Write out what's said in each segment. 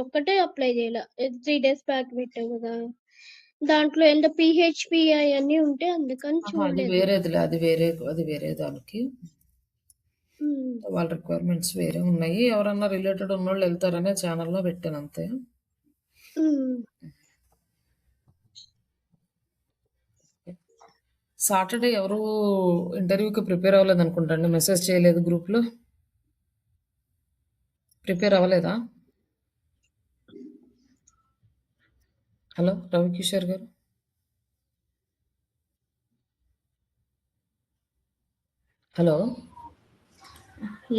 ఒక్కటే apply జేయలా. 3 days back పెట్టావు గదా! దాంట్లో ఏందో పీహెచ్‌పీ అయన్నీ ఉంటే అందుకని అది చూడలేదు. వేరేదిలే. అది వేరే దానికి. హ్మ్. వాళ్ళ రిక్వైర్మెంట్స్ వేరే ఉన్నాయి. ఎవరన్నా రిలేటెడ్ ఉన్నోళ్ళు ఎళ్తారనే ఛానెల్‌లో పెట్టాను అంతే. హ్మ్. సాటర్‌డే ఎవరు ఇంటర్వ్యూకి ప్రిపేర్ అవ్వలేదనుకుంటండి. మెసేజ్ చేయలేదు గ్రూప్‌లో. ప్రిపేర్ అవ్వలేదా? హలో! రవికిషోర్ గారు. Hello!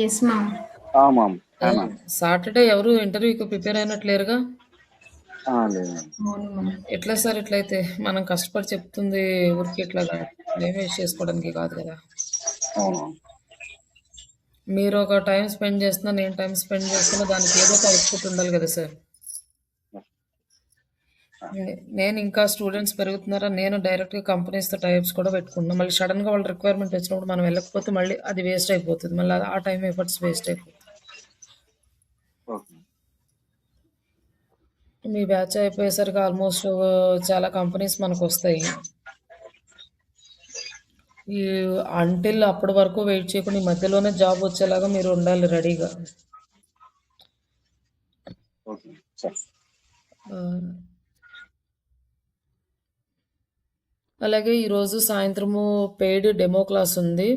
Yes ma'am. Ma'am. Saturday ఎవరు ఇంటర్వ్యూకి ప్రిపేర్ అయినట్టు లేరుగా? లేదు. అవును మ్యామ్. ఎట్లా సార్ ఇట్లయితే? మనం కష్టపడి చెప్తుంది ఊరికే ఇట్లాగా టైం వేస్ట్ చేసుకోవడానికి కాదు కదా! అవును. మీరు ఒక టైం స్పెండ్ చేస్తున్నా, నేను టైం స్పెండ్ చేస్తున్నా, దానికి ఏదో ఒక అవుట్‌పుట్ ఉండాలి కదా సార్! నేను ఇంకా స్టూడెంట్స్ పెరుగుతున్నారని నేను డైరెక్ట్‌గా కంపెనీస్‌తో టైప్స్ కూడా పెట్టుకుంటున్నా. మళ్ళీ సడెన్‌గా వాళ్ళ రిక్వైర్మెంట్ వచ్చినప్పుడు మనం వెళ్ళకపోతే మళ్ళీ అది వేస్ట్ అయిపోతుంది. మళ్ళీ ఆ టైం ఎఫర్ట్స్ వేస్ట్ అయిపోతాయి. ఓకే. మీ బ్యాచ్ అయిపోయేసరికి ఆల్మోస్ట్ చాలా కంపెనీస్ మనకొస్తాయి. ఈ అంటిల్ అప్పటి వరకు వెయిట్ చేయకుండా ఈ మధ్యలోనే జాబ్ వచ్చేలాగా మీరు ఉండాలి రెడీగా. Okay sir. అలాగే ఈరోజు సాయంత్రము పెయిడ్ డెమో క్లాస్ ఉంది.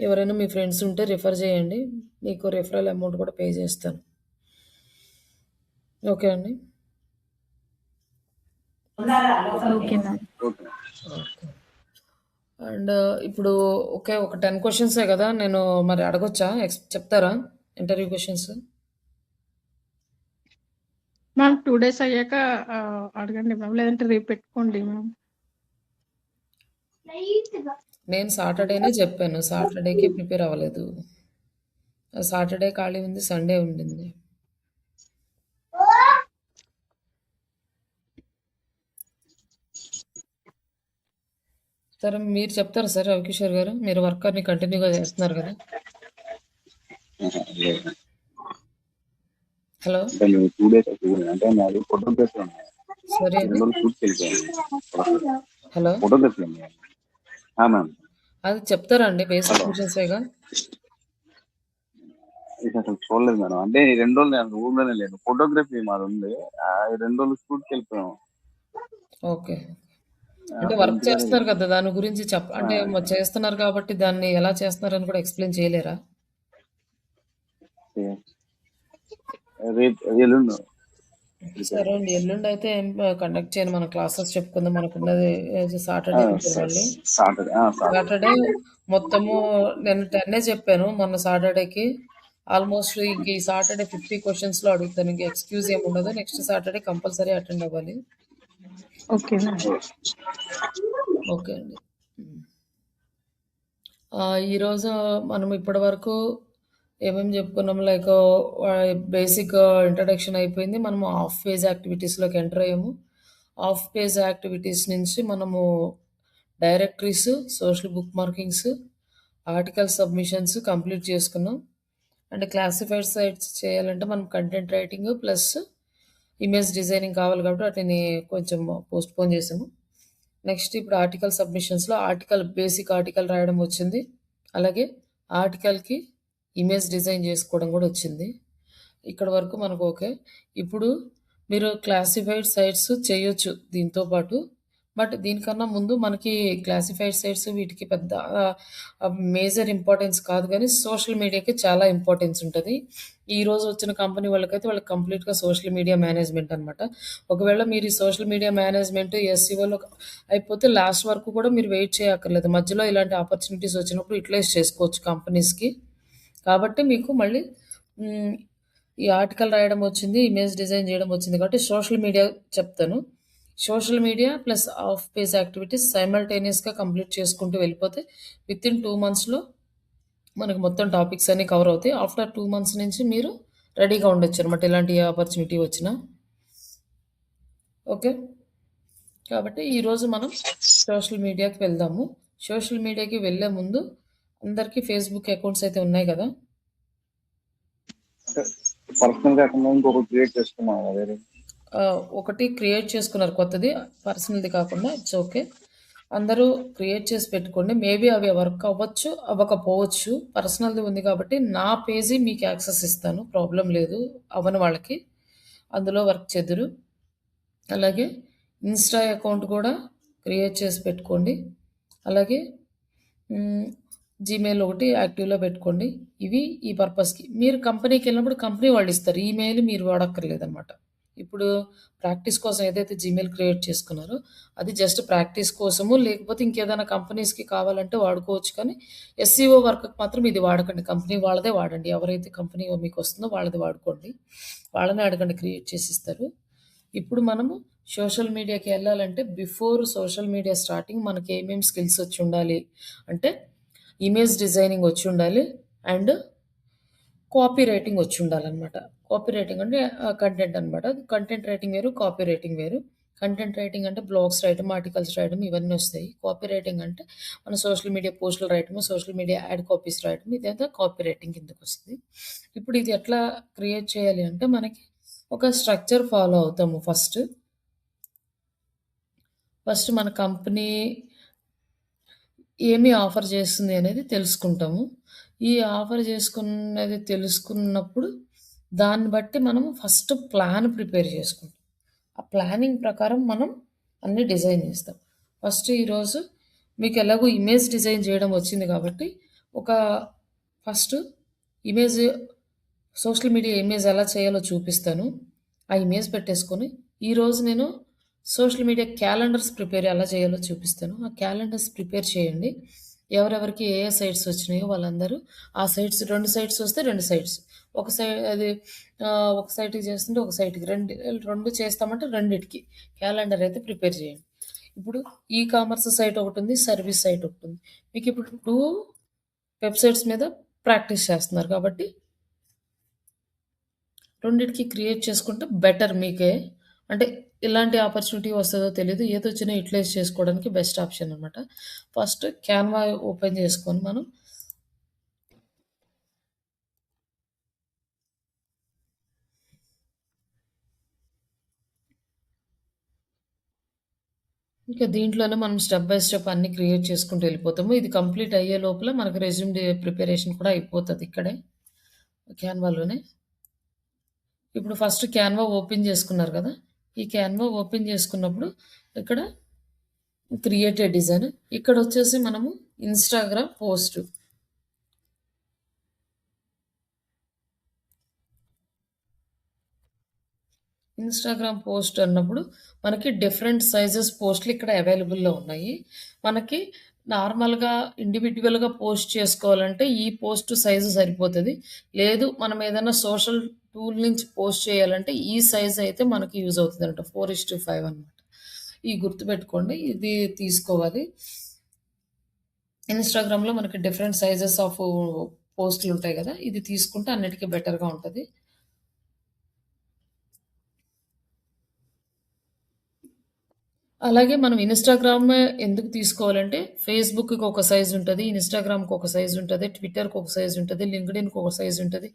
ఎవరైనా మీ ఫ్రెండ్స్ ఉంటే రిఫర్ చేయండి. మీకు రిఫరల్ అమౌంట్ కూడా పే చేస్తాను. ఓకే అండి. Okay ma'am. Okay. Okay. And ఇప్పుడు ఓకే ఒక 10 క్వశ్చన్సే కదా నేను మరి అడగొచ్చా? చెప్తారా ఇంటర్వ్యూ క్వశ్చన్స్? మ్యామ్ 2 డేస్ అయ్యాక అడగండి మ్యామ్, లేదంటే రేపు పెట్టుకోండి మ్యామ్. నేను సాటర్డేనే చెప్పాను. సాటర్డేకి ప్రిపేర్ అవ్వలేదు. సాటర్డే ఖాళీ ఉంది, సండే ఉండింది. సరే మీరు చెప్తారా సార్ రవికిషోర్ గారు? మీరు వర్కర్ని కంటిన్యూగా చేస్తున్నారు కదా? లేదు. హలో! అంటే మేము 2 డేస్ అంటే నాది ఫోటోగ్రఫీ ఉన్నాయి. సరే 2 అండి. రోజులు షూట్కి వెళ్ళిపోయాను. హలో! ఫోటోగ్రఫీ ఉంది మ్యామ్. అది చెప్తారా అండి? బేసిక్ క్వశ్చన్సేగా. ఇది అసలు చూడలేదు మేడం. అంటే ఈ 2 రోజులు నేను ఊర్లోనే లేదు. ఫోటోగ్రఫీ మాది ఉంది. 2 రోజులు షూట్కి వెళ్ళిపోయాం. ఓకే. అంటే వర్క్ చేస్తున్నారు కదా దాని గురించి అంటే చేస్తున్నారు కాబట్టి దాన్ని ఎలా చేస్తున్నారని కూడా ఎక్స్ప్లెయిన్ చేయలేరా? రేపు ఎల్లుండి. సరే అండి. ఎల్లుండి అయితే ఏం కండక్ట్ చేయను. మన క్లాసెస్ చెప్పుకుందాం. మనకున్నది సాటర్డే ఉంటుంది మళ్ళీ. సాటర్డే మొత్తము నేను 10 చెప్పాను మొన్న సాటర్డేకి. ఆల్మోస్ట్ ఇంక ఈ సాటర్డే 50 క్వశ్చన్స్‌లో అడుగుతాను. ఇంక ఎక్స్‌క్యూజ్ ఏమి ఉండదు. నెక్స్ట్ సాటర్డే కంపల్సరీ అటెండ్ అవ్వాలి. Okay ma'am. ఓకే అండి. ఈరోజు మనం ఇప్పటివరకు ఏమేమి చెప్పుకున్నాం లైక్ బేసిక్ ఇంట్రడక్షన్ అయిపోయింది. మనము హాఫ్ పేజ్ యాక్టివిటీస్లోకి ఎంటర్ అయ్యాము. హాఫ్ పేజ్ యాక్టివిటీస్ నుంచి మనము directories, social book markings, article submissions complete చేసుకున్నాం. అండ్ క్లాసిఫైడ్ సైట్స్ చేయాలంటే మనం content writing plus image designing కావాలి కాబట్టి వాటిని కొంచెం పోస్ట్పోన్ చేసాము. నెక్స్ట్ ఇప్పుడు ఆర్టికల్ సబ్మిషన్స్లో బేసిక్ ఆర్టికల్ రాయడం వచ్చింది. అలాగే ఆర్టికల్కి ఇమేజ్ డిజైన్ చేసుకోవడం కూడా వచ్చింది. ఇక్కడ వరకు మనకు ఓకే. ఇప్పుడు మీరు క్లాసిఫైడ్ సైట్స్ చేయొచ్చు దీంతో పాటు. బట్ దీనికన్నా ముందు మనకి క్లాసిఫైడ్ సైట్స్ వీటికి పెద్ద మేజర్ ఇంపార్టెన్స్ కాదు కానీ సోషల్ మీడియాకి చాలా ఇంపార్టెన్స్ ఉంటుంది. ఈరోజు వచ్చిన కంపెనీ వాళ్ళకైతే వాళ్ళకి కంప్లీట్గా సోషల్ మీడియా మేనేజ్మెంట్ అనమాట. ఒకవేళ మీరు ఈ సోషల్ మీడియా మేనేజ్మెంట్ ఎస్సీఓలో అయిపోతే లాస్ట్ వరకు కూడా మీరు వెయిట్ చేయక్కర్లేదు. మధ్యలో ఇలాంటి ఆపర్చునిటీస్ వచ్చినప్పుడు యూటిలైజ్ చేసుకోవచ్చు కంపెనీస్కి. కాబట్టి మీకు మళ్ళీ ఈ ఆర్టికల్ రాయడం వచ్చింది, ఇమేజ్ డిజైన్ చేయడం వచ్చింది కాబట్టి సోషల్ మీడియా చెప్తాను. Social media plus half page activities సైమల్టేనియస్గా కంప్లీట్ చేసుకుంటూ వెళ్ళిపోతే వితిన్ 2 మంత్స్లో మనకు మొత్తం టాపిక్స్ అన్నీ కవర్ అవుతాయి. ఆఫ్టర్ 2 మంత్స్ నుంచి మీరు రెడీగా ఉండొచ్చు అనమాట ఇలాంటి ఆపర్చునిటీ వచ్చినా. ఓకే. కాబట్టి ఈరోజు మనం సోషల్ మీడియాకి వెళ్దాము. సోషల్ మీడియాకి వెళ్ళే ముందు అందరికీ ఫేస్బుక్ అకౌంట్స్ అయితే ఉన్నాయి కదా? పర్సనల్ కాకుండా ఇంకొకటి క్రియేట్ చేసుకున్నాం వేరే. ఒకటి క్రియేట్ చేసుకున్నారు కొత్తది, పర్సనల్ది కాకుండా. ఇట్స్ ఓకే, అందరూ క్రియేట్ చేసి పెట్టుకోండి. మేబీ అవి వర్క్ అవ్వచ్చు, అవ్వకపోవచ్చు. పర్సనల్ది ఉంది కాబట్టి నా పేజీ మీకు యాక్సెస్ ఇస్తాను, ప్రాబ్లం లేదు. అవ్వని వాళ్ళకి అందులో వర్క్ చేద్దురు. అలాగే ఇన్స్టా అకౌంట్ కూడా క్రియేట్ చేసి పెట్టుకోండి. అలాగే జీమెయిల్ ఒకటి యాక్టివ్లో పెట్టుకోండి. ఇవి ఈ పర్పస్కి. మీరు కంపెనీకి వెళ్ళినప్పుడు కంపెనీ వాళ్ళు ఇస్తారు, ఈమెయిల్ మీరు వాడక్కర్లేదన్నమాట. ఇప్పుడు ప్రాక్టీస్ కోసం ఏదైతే జీమెయిల్ క్రియేట్ చేసుకున్నారో అది జస్ట్ ప్రాక్టీస్ కోసము, లేకపోతే ఇంకేదైనా కంపెనీస్కి కావాలంటే వాడుకోవచ్చు. కానీ ఎస్సీఓ వర్క్కి మాత్రం ఇది వాడకండి, కంపెనీ వాళ్ళదే వాడండి. ఎవరైతే కంపెనీ మీకు వస్తుందో వాళ్ళది వాడుకోండి, వాళ్ళనే అడగండి, క్రియేట్ చేసి ఇస్తారు. ఇప్పుడు మనము సోషల్ మీడియాకి వెళ్ళాలంటే బిఫోర్ సోషల్ మీడియా స్టార్టింగ్ మనకి ఏమేమి స్కిల్స్ వచ్చి ఉండాలి అంటే ఇమేజ్ డిజైనింగ్ వచ్చి ఉండాలి అండ్ కాపీ రైటింగ్ వచ్చి ఉండాలన్నమాట. కాపీ రైటింగ్ అంటే కంటెంట్ అనమాట. కంటెంట్ రైటింగ్ వేరు, కాపీ రైటింగ్ వేరు. కంటెంట్ రైటింగ్ అంటే బ్లాగ్స్ రాయటం, ఆర్టికల్స్ రాయడం, ఇవన్నీ వస్తాయి. కాపీ రైటింగ్ అంటే మన సోషల్ మీడియా పోస్టులు రాయటము, సోషల్ మీడియా యాడ్ కాపీస్ రాయటం, ఇదంతా కాపీ రైటింగ్ కిందకు వస్తుంది. ఇప్పుడు ఇది ఎట్లా క్రియేట్ చేయాలి అంటే మనకి ఒక స్ట్రక్చర్ ఫాలో అవుతాము. ఫస్ట్ మన కంపెనీ ఏమి ఆఫర్ చేస్తుంది అనేది తెలుసుకుంటాము. ఈ ఆఫర్ చేసుకున్నది తెలుసుకున్నప్పుడు దాన్ని బట్టి మనము ఫస్ట్ ప్లాన్ ప్రిపేర్ చేసుకుంటాం. ఆ ప్లానింగ్ ప్రకారం మనం అన్ని డిజైన్ చేస్తాం. ఫస్ట్ ఈరోజు మీకు ఎలాగో ఇమేజ్ డిజైన్ చేయడం వచ్చింది కాబట్టి first image, social media image ఎలా చేయాలో చూపిస్తాను. ఆ ఇమేజ్ పెట్టేసుకొని ఈరోజు నేను సోషల్ మీడియా క్యాలెండర్స్ ఎలా చేయాలో చూపిస్తాను. ఆ క్యాలెండర్స్ ప్రిపేర్ చేయండి. ఎవరెవరికి ఏ సైట్స్ వచ్చినాయో వాళ్ళందరూ ఆ సైట్స్, 2 సైట్స్ వస్తే 2 సైట్స్, ఒక సైట్కి చేస్తుంటే ఒక సైట్కి, రెండు చేస్తామంటే రెండిటికి క్యాలెండర్ అయితే ప్రిపేర్ చేయండి. ఇప్పుడు ఈ కామర్స్ సైట్ ఒకటి ఉంది, సర్వీస్ సైట్ ఒకటి ఉంది. మీకు ఇప్పుడు 2 వెబ్సైట్స్ మీద ప్రాక్టీస్ చేస్తున్నారు కాబట్టి రెండిటికి క్రియేట్ చేసుకుంటే బెటర్ మీకే. అంటే ఎలాంటి ఆపర్చునిటీ వస్తుందో తెలియదు, ఏది వచ్చినా యూటిలైజ్ చేసుకోవడానికి బెస్ట్ ఆప్షన్ అనమాట. ఫస్ట్ క్యాన్వా ఓపెన్ చేసుకొని మనం ఇంకా దీంట్లోనే మనం స్టెప్ బై స్టెప్ అన్ని క్రియేట్ చేసుకుంటూ వెళ్ళిపోతాము. ఇది కంప్లీట్ అయ్యే లోపల మనకు రెజ్యూమ్ ప్రిపరేషన్ కూడా అయిపోతుంది ఇక్కడే క్యాన్వాలోనే. ఇప్పుడు ఫస్ట్ క్యాన్వా ఓపెన్ చేసుకున్నారు కదా, ఈ క్యాన్వా ఓపెన్ చేసుకున్నప్పుడు ఇక్కడ క్రియేటెడ్ డిజైన్, ఇక్కడ వచ్చేసి మనము ఇన్స్టాగ్రామ్ పోస్ట్, ఇన్స్టాగ్రామ్ పోస్ట్ అన్నప్పుడు మనకి డిఫరెంట్ సైజెస్ పోస్ట్లు ఇక్కడ అవైలబుల్లో ఉన్నాయి. మనకి నార్మల్గా ఇండివిజువల్గా పోస్ట్ చేసుకోవాలంటే ఈ పోస్ట్ సైజు సరిపోతుంది. లేదు మనం ఏదైనా సోషల్ టూల్ నుంచి పోస్ట్ చేయాలంటే ఈ సైజ్ అయితే మనకి యూజ్ అవుతుంది అంట, 4:5 అనమాట. ఈ గుర్తుపెట్టుకోండి, ఇది తీసుకోవాలి. ఇన్స్టాగ్రామ్లో మనకి డిఫరెంట్ సైజెస్ ఆఫ్ పోస్టులు ఉంటాయి కదా, ఇది తీసుకుంటే అన్నిటికీ బెటర్గా ఉంటుంది. అలాగే మనం ఇన్స్టాగ్రామ్ ఎందుకు తీసుకోవాలంటే ఫేస్బుక్కి ఒక సైజు ఉంటుంది, ఇన్స్టాగ్రామ్కి ఒక సైజు ఉంటుంది, ట్విట్టర్కి ఒక సైజు ఉంటుంది, లింక్డ్ఇన్కి ఒక సైజు ఉంటుంది.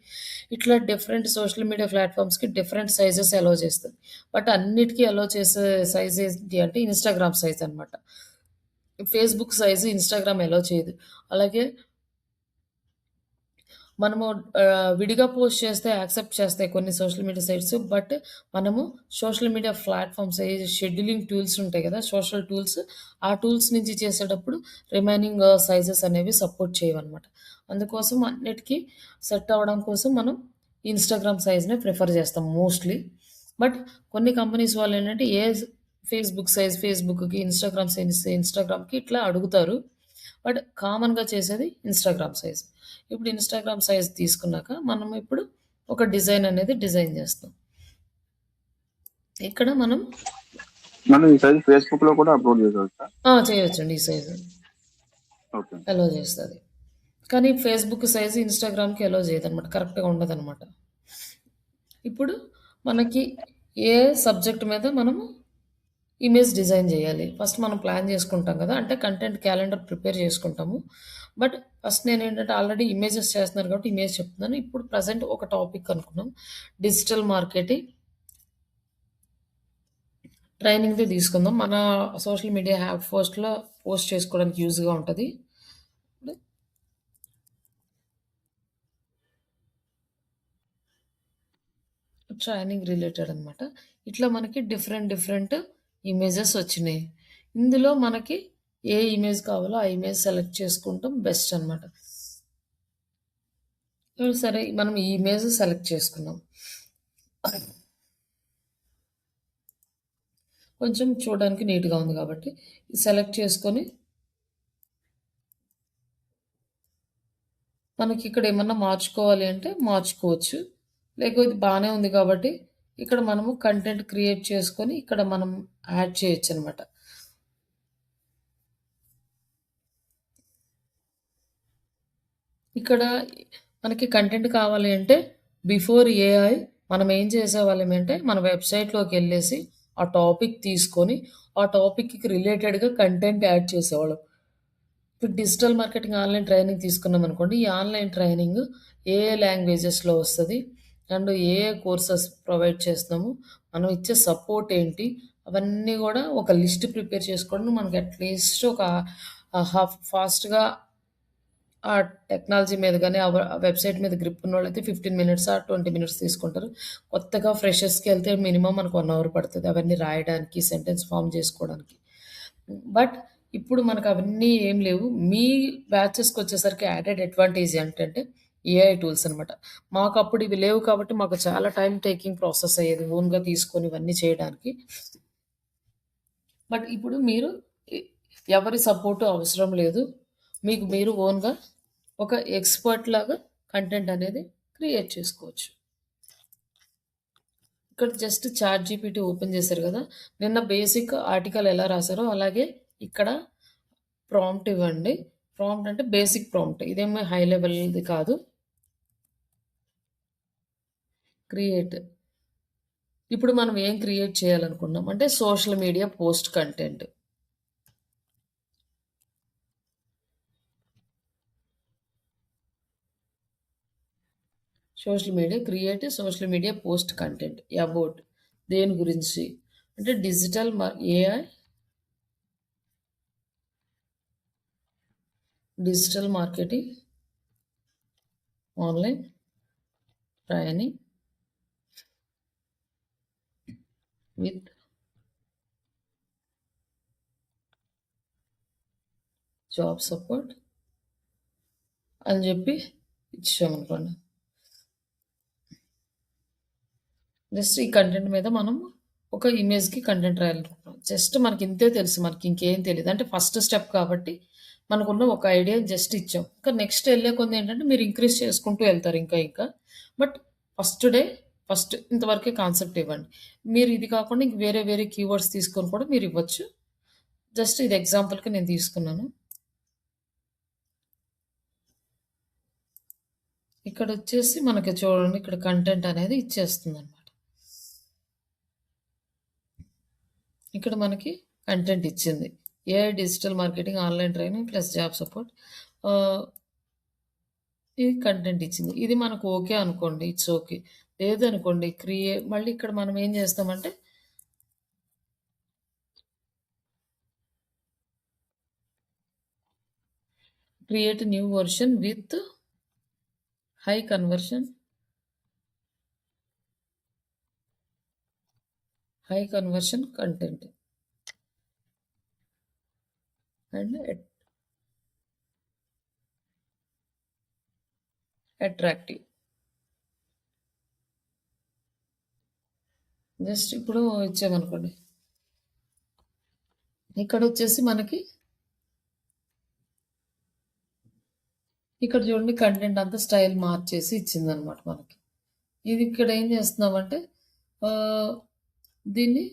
ఇట్లా డిఫరెంట్ సోషల్ మీడియా ప్లాట్ఫామ్స్కి డిఫరెంట్ సైజెస్ అలో చేస్తుంది. బట్ అన్నిటికీ అలో చేసే సైజ్ ఏంటి అంటే ఇన్స్టాగ్రామ్ సైజ్ అనమాట. ఫేస్బుక్ సైజు ఇన్స్టాగ్రామ్ అలో చేయదు. అలాగే మనము విడిగా పోస్ట్ చేస్తే యాక్సెప్ట్ చేస్తాయి కొన్ని సోషల్ మీడియా సైట్స్. బట్ మనము social media platforms scheduling tools ఉంటాయి కదా, సోషల్ టూల్స్, ఆ టూల్స్ నుంచి చేసేటప్పుడు రిమైనింగ్ సైజెస్ అనేవి సపోర్ట్ చేయవన్నమాట. అందుకోసం అన్నిటికీ సెట్ అవ్వడం కోసం మనం ఇన్స్టాగ్రామ్ సైజ్నే ప్రిఫర్ చేస్తాం మోస్ట్లీ. బట్ కొన్ని కంపెనీస్ వాళ్ళు ఏంటంటే ఫేస్బుక్ సైజ్ ఫేస్బుక్కి, ఇన్స్టాగ్రామ్ సైజ్ ఇన్స్టాగ్రామ్కి ఇట్లా అడుగుతారు. బట్ కామన్గా చేసేది ఇన్స్టాగ్రామ్ సైజ్. ఇప్పుడు ఇన్స్టాగ్రామ్ సైజ్ తీసుకున్నాక మనం ఇప్పుడు ఒక డిజైన్ అనేది డిజైన్ చేస్తాం. ఇక్కడ మనం ఈ సైజ్ ఫేస్బుక్ లో కూడా అప్లోడ్ చేయవచ్చా? చేయొచ్చండి. ఈ సైజ్ అలో చేస్తుంది, కానీ ఫేస్బుక్ సైజ్ ఇన్స్టాగ్రామ్కి అలో చేయదు అనమాట, కరెక్ట్గా ఉండదు అనమాట. ఇప్పుడు మనకి ఏ సబ్జెక్ట్ మీద మనము ఇమేజ్ డిజైన్ చేయాలి. ఫస్ట్ మనం ప్లాన్ చేసుకుంటాం కదా, అంటే కంటెంట్ క్యాలెండర్ ప్రిపేర్ చేసుకుంటాము. బట్ ఫస్ట్ నేనేంటంటే ఆల్రెడీ ఇమేజెస్ చేస్తున్నారు కాబట్టి ఇమేజ్ చెప్తున్నాను. ఇప్పుడు ప్రజెంట్ ఒక టాపిక్ అనుకున్నాం, డిజిటల్ మార్కెటింగ్ ట్రైనింగ్ది తీసుకుందాం. మన సోషల్ మీడియా యాప్ పోస్ట్ చేసుకోవడానికి యూజ్గా ఉంటుంది. ట్రైనింగ్ రిలేటెడ్ అనమాట. ఇట్లా మనకి డిఫరెంట్ ఇమేజెస్ వచ్చినాయి. ఇందులో మనకి ఏ ఇమేజ్ కావాలో ఆ ఇమేజ్ సెలెక్ట్ చేసుకుంటాం బెస్ట్ అనమాట. సరే, మనం ఈ ఇమేజ్ సెలెక్ట్ చేసుకున్నాం. కొంచెం చూడడానికి నీట్గా ఉంది కాబట్టి సెలెక్ట్ చేసుకొని మనకి ఇక్కడ ఏమన్నా మార్చుకోవాలి అంటే మార్చుకోవచ్చు. లేకపోతే బాగానే ఉంది కాబట్టి ఇక్కడ మనము కంటెంట్ క్రియేట్ చేసుకొని ఇక్కడ మనం యాడ్ చేయొచ్చు అనమాట. ఇక్కడ మనకి కంటెంట్ కావాలి అంటే బిఫోర్ ఏఐ మనం ఏం చేసేవాళ్ళం అంటే మన వెబ్సైట్లోకి వెళ్ళేసి ఆ టాపిక్ తీసుకొని ఆ టాపిక్కి రిలేటెడ్గా కంటెంట్ యాడ్ చేసేవాళ్ళం. ఇప్పుడు డిజిటల్ మార్కెటింగ్ ఆన్లైన్ ట్రైనింగ్ తీసుకున్నాం అనుకోండి, ఈ ఆన్లైన్ ట్రైనింగ్ ఏ లాంగ్వేజెస్లో వస్తుంది అండ్ ఏ కోర్సెస్ ప్రొవైడ్ చేస్తున్నాము, మనం ఇచ్చే సపోర్ట్ ఏంటి, అవన్నీ కూడా ఒక లిస్ట్ ప్రిపేర్ చేసుకోవడం మనకి అట్లీస్ట్ ఒక ఫాస్ట్గా ఆ టెక్నాలజీ మీద కానీ ఆ వెబ్సైట్ మీద గ్రిప్ ఉన్న వాళ్ళైతే 15 minutes 20 minutes తీసుకుంటారు. కొత్తగా ఫ్రెషర్స్కి వెళ్తే మినిమం మనకు 1 hour పడుతుంది అవన్నీ రాయడానికి, సెంటెన్స్ ఫామ్ చేసుకోవడానికి. బట్ ఇప్పుడు మనకు అవన్నీ ఏం లేవు. మీ బ్యాచెస్కి వచ్చేసరికి యాడెడ్ అడ్వాంటేజ్ ఏంటంటే ఏఐ టూల్స్ అనమాట. మాకు అప్పుడు ఇవి లేవు కాబట్టి మాకు చాలా టైం టేకింగ్ ప్రాసెస్ అయ్యేది ఓన్గా తీసుకొని ఇవన్నీ చేయడానికి. బట్ ఇప్పుడు మీరు ఎవరి సపోర్టు అవసరం లేదు, మీకు మీరు ఓన్గా ఒక ఎక్స్పర్ట్ లాగా కంటెంట్ అనేది క్రియేట్ చేసుకోవచ్చు. ఇక్కడ జస్ట్ ChatGPT ఓపెన్ చేశారు కదా, నిన్న బేసిక్ ఆర్టికల్ ఎలా రాశారో అలాగే ఇక్కడ ప్రాంప్ట్ ఇవ్వండి. ప్రాంప్ట్ అంటే బేసిక్ ప్రాంప్ట్, ఇదేమో హై లెవెల్ది కాదు. క్రియేట్. ఇప్పుడు మనం ఏం క్రియేట్ చేయాలనుకున్నాం అంటే social media post content. Social media post content about దేని గురించి అంటే digital AI, digital marketing, online training with job support అని చెప్పి ఇచ్చామనుకోండి. జస్ట్ ఈ కంటెంట్ మీద మనం ఒక ఇమేజ్కి కంటెంట్ రాయాలనుకుంటున్నాం. జస్ట్ మనకి ఇంతే తెలుసు, మనకి ఇంకేం తెలియదు. అంటే ఫస్ట్ స్టెప్ కాబట్టి మనకున్న ఒక ఐడియా జస్ట్ ఇచ్చాం. ఇంకా నెక్స్ట్ వెళ్ళే కొంది ఏంటంటే మీరు ఇంక్రీజ్ చేసుకుంటూ వెళ్తారు ఇంకా. బట్ ఫస్ట్ ఇంతవరకే కాన్సెప్ట్ ఇవ్వండి. మీరు ఇది కాకుండా ఇంక వేరే కీవర్డ్స్ తీసుకొని కూడా మీరు ఇవ్వచ్చు. జస్ట్ ఇది ఎగ్జాంపుల్కి నేను తీసుకున్నాను. ఇక్కడ వచ్చేసి మనకి చూడండి, ఇక్కడ కంటెంట్ అనేది ఇచ్చేస్తుంది అనమాట. ఇక్కడ మనకి కంటెంట్ ఇచ్చింది, AI digital marketing online training plus job support. ఇది కంటెంట్ ఇచ్చింది. ఇది మనకు ఓకే అనుకోండి, ఇట్స్ ఓకే. లేదనుకోండి మళ్ళీ ఇక్కడ మనం ఏం చేస్తామంటే create new version with high conversion content and attractive. Just ఇప్పుడు ఇచ్చామనుకోండి, ఇక్కడ వచ్చేసి మనకి ఇక్కడ చూడండి కంటెంట్ అంతా స్టైల్ మార్చేసి ఇచ్చిందనమాట మనకి. ఇది ఇక్కడ ఏం చేస్తున్నామంటే దీన్ని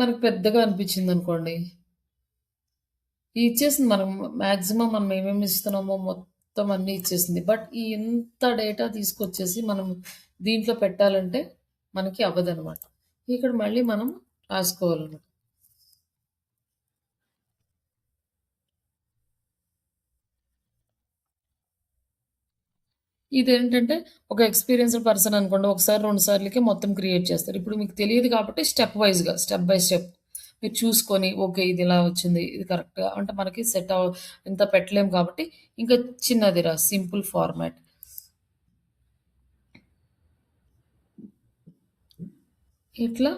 మనకు పెద్దగా అనిపించింది అనుకోండి, ఇచ్చేసింది. మనం మ్యాక్సిమం మనం ఏమేమి ఇస్తున్నామో మొత్తం అన్నీ ఇచ్చేసింది. బట్ ఈ ఇంత డేటా తీసుకొచ్చేసి మనం దీంట్లో పెట్టాలంటే మనకి అవ్వదనమాట. ఇక్కడ మళ్ళీ మనం రాసుకోవాలన్నమాట. ఇదేంటంటే ఒక ఎక్స్‌పీరియన్స్‌డ్ పర్సన్ అనుకోండి. ఒకసారి, 2 సార్లకే మొత్తం క్రియేట్ చేస్తారు. ఇప్పుడు మీకు తెలియదు కాబట్టి స్టెప్ వైస్‌గా, స్టెప్ బై స్టెప్ మీరు చూసుకొని ఓకే. ఇది ఇలా వచ్చింది. ఇది కరెక్ట్‌గా అంటే మనకి ఇంత పెట్టలేము కాబట్టి ఇంకా చిన్నది సింపుల్ ఫార్మాట్. ఇట్లా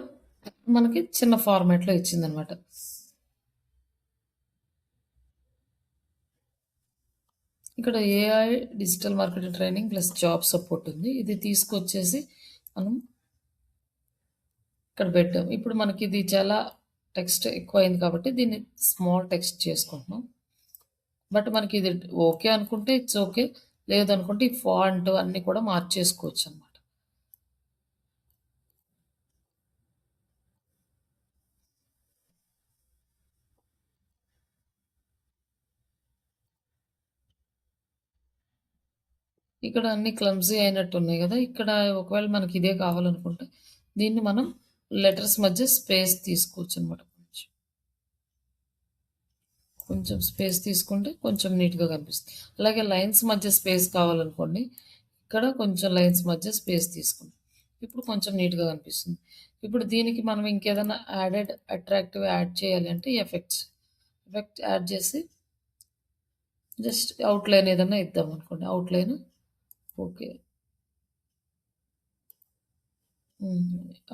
మనకి చిన్న ఫార్మాట్‌లో ఇచ్చిందనమాట. ఇక్కడ AI digital marketing training plus job support ఉంది. ఇది తీసుకొచ్చేసి మనం ఇక్కడ పెట్టాం. ఇప్పుడు మనకి ఇది చాలా టెక్స్ట్ ఎక్కువయింది కాబట్టి దీన్ని స్మాల్ టెక్స్ట్ చేసుకుంటున్నాం. బట్ మనకి ఇది ఓకే అనుకుంటే ఇట్స్ ఓకే. లేదనుకుంటే ఈ ఫాంట్ అన్నీ కూడా మార్చేసుకోవచ్చనమాట. ఇక్కడ అన్నీ క్లమ్జీ అయినట్టున్నాయి గదా! ఇక్కడ ఒకవేళ మనకి ఇదే కావాలనుకుంటే దీన్ని మనం లెటర్స్ మధ్య స్పేస్ తీసుకోవచ్చనమాట. కొంచెం స్పేస్ తీసుకుంటే కొంచెం నీట్‌గా కనిపిస్తుంది. అలాగే లైన్స్ మధ్య స్పేస్ కావాలనుకోండి. ఇక్కడ కొంచెం లైన్స్ మధ్య స్పేస్ తీసుకోండి. ఇప్పుడు కొంచెం నీట్‌గా కనిపిస్తుంది. ఇప్పుడు దీనికి మనం ఇంకేదైనా అట్రాక్టివ్ యాడ్ చేయాలి అంటే ఎఫెక్ట్ యాడ్ చేసి జస్ట్ అవుట్‌లైన్ ఏదన్నా ఇద్దామనుకోండి. Outline okay.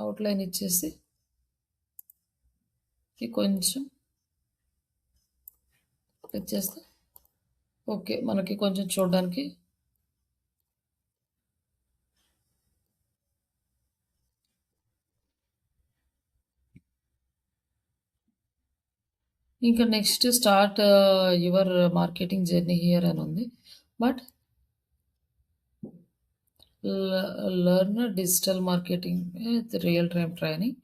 అవుట్‌లైన్ ఇచ్చేసి కొంచెం ఇచ్చేస్తే ఓకే. మనకి కొంచెం చూడడానికి ఇంకా next start your marketing journey here అని ఉంది. But learn digital marketing with real time training.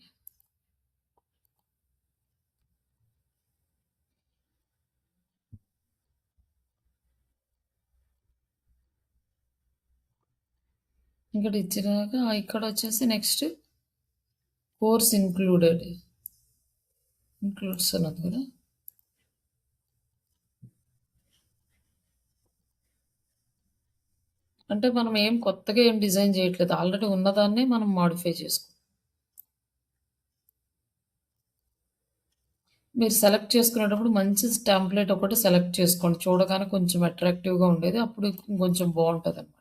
ఇక్కడ ఇచ్చినాక ఇక్కడ వచ్చేసి నెక్స్ట్ కోర్స్ ఇంక్లూడ్స్ అన్నది కదా. అంటే మనం ఏం కొత్తగా ఏం డిజైన్ చేయట్లేదు. ఆల్రెడీ ఉన్నదాన్నే మనం మాడిఫై చేసుకుంటాం. మీరు సెలెక్ట్ చేసుకునేటప్పుడు మంచి టెంప్లెట్ ఒకటి సెలెక్ట్ చేసుకోండి. చూడగానే కొంచెం అట్రాక్టివ్‌గా ఉండేది. అప్పుడు కొంచెం బావుంటదనమాట.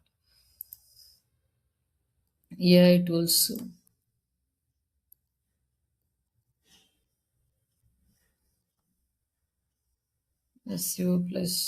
AI tools SEO plus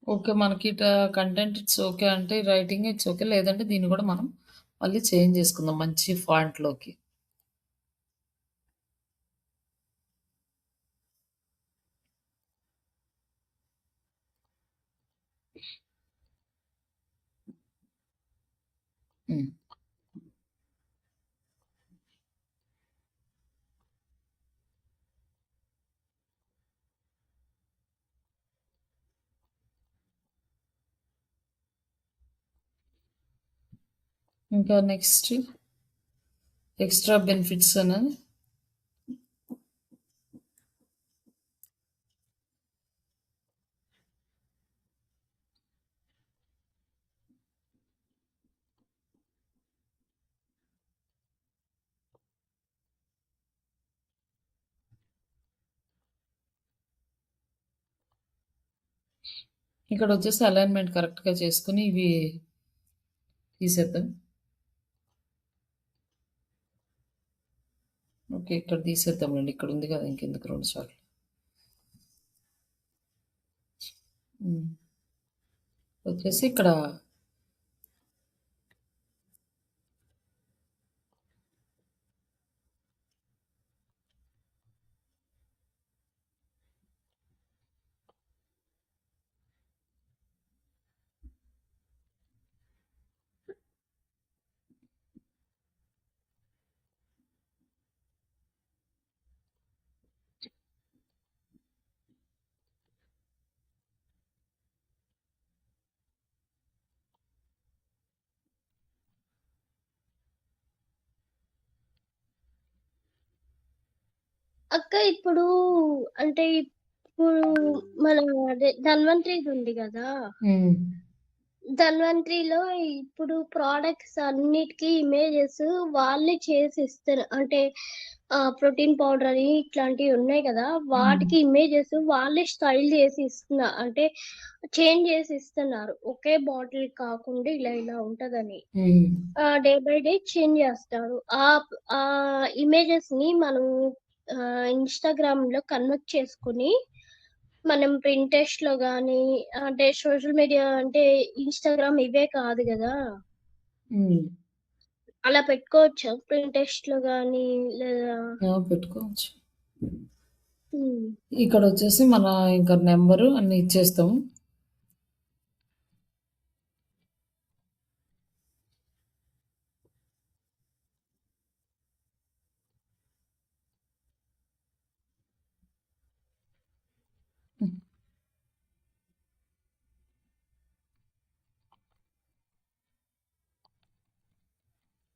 okay. మనకి కంటెంట్ ఇట్స్ ఓకే అంటే రైటింగ్ ఇట్స్ ఓకే. లేదంటే దీన్ని కూడా మనం మళ్ళీ చేంజ్ చేసుకుందాం మంచి ఫాంట్‌లోకి. హ్మ్. ఇంకా నెక్స్ట్ ఎక్స్‌ట్రా బెనిఫిట్స్ అనేది ఇక్కడ వచ్చేసి అలైన్మెంట్ కరెక్ట్గా చేసుకుని ఇవి తీసేద్దాం. ఓకే, ఇక్కడ తీసేద్దామండి. ఇక్కడ ఉంది కదా, ఇంకెందుకు 2 సార్లు. వచ్చేసి ఇక్కడ అక్క ఇప్పుడు అంటే ఇప్పుడు మన అదే ధన్వంతరిది ఉంది కదా, ధన్వంతరిలో ఇప్పుడు ప్రోడక్ట్స్ అన్నిటికీ ఇమేజెస్ వాళ్ళే చేసి ఇస్తారు. అంటే ప్రోటీన్ పౌడర్ అని ఇట్లాంటివి ఉన్నాయి కదా, వాటికి ఇమేజెస్ వాళ్ళే స్టైల్ చేసి ఇస్తున్నారు. అంటే చేంజ్ చేసి ఇస్తున్నారు. ఒకే బాటిల్ కాకుండా ఇలా ఇలా ఉంటదని డే బై డే చేంజ్ చేస్తారు. ఆ ఇమేజెస్ ని మనం ఇన్స్టాగ్రామ్ లో కన్వర్ట్ చేసుకుని మనం ప్రింటెస్ట్ లో గానీ, అంటే సోషల్ మీడియా అంటే ఇన్స్టాగ్రామ్ ఇవే కాదు కదా, అలా పెట్టుకోవచ్చు ప్రింటెస్ట్ లో గానీ లేదా పెట్టుకోవచ్చు. ఇక్కడ వచ్చేసి మన ఇంకా నెంబరు అన్ని ఇచ్చేస్తాము.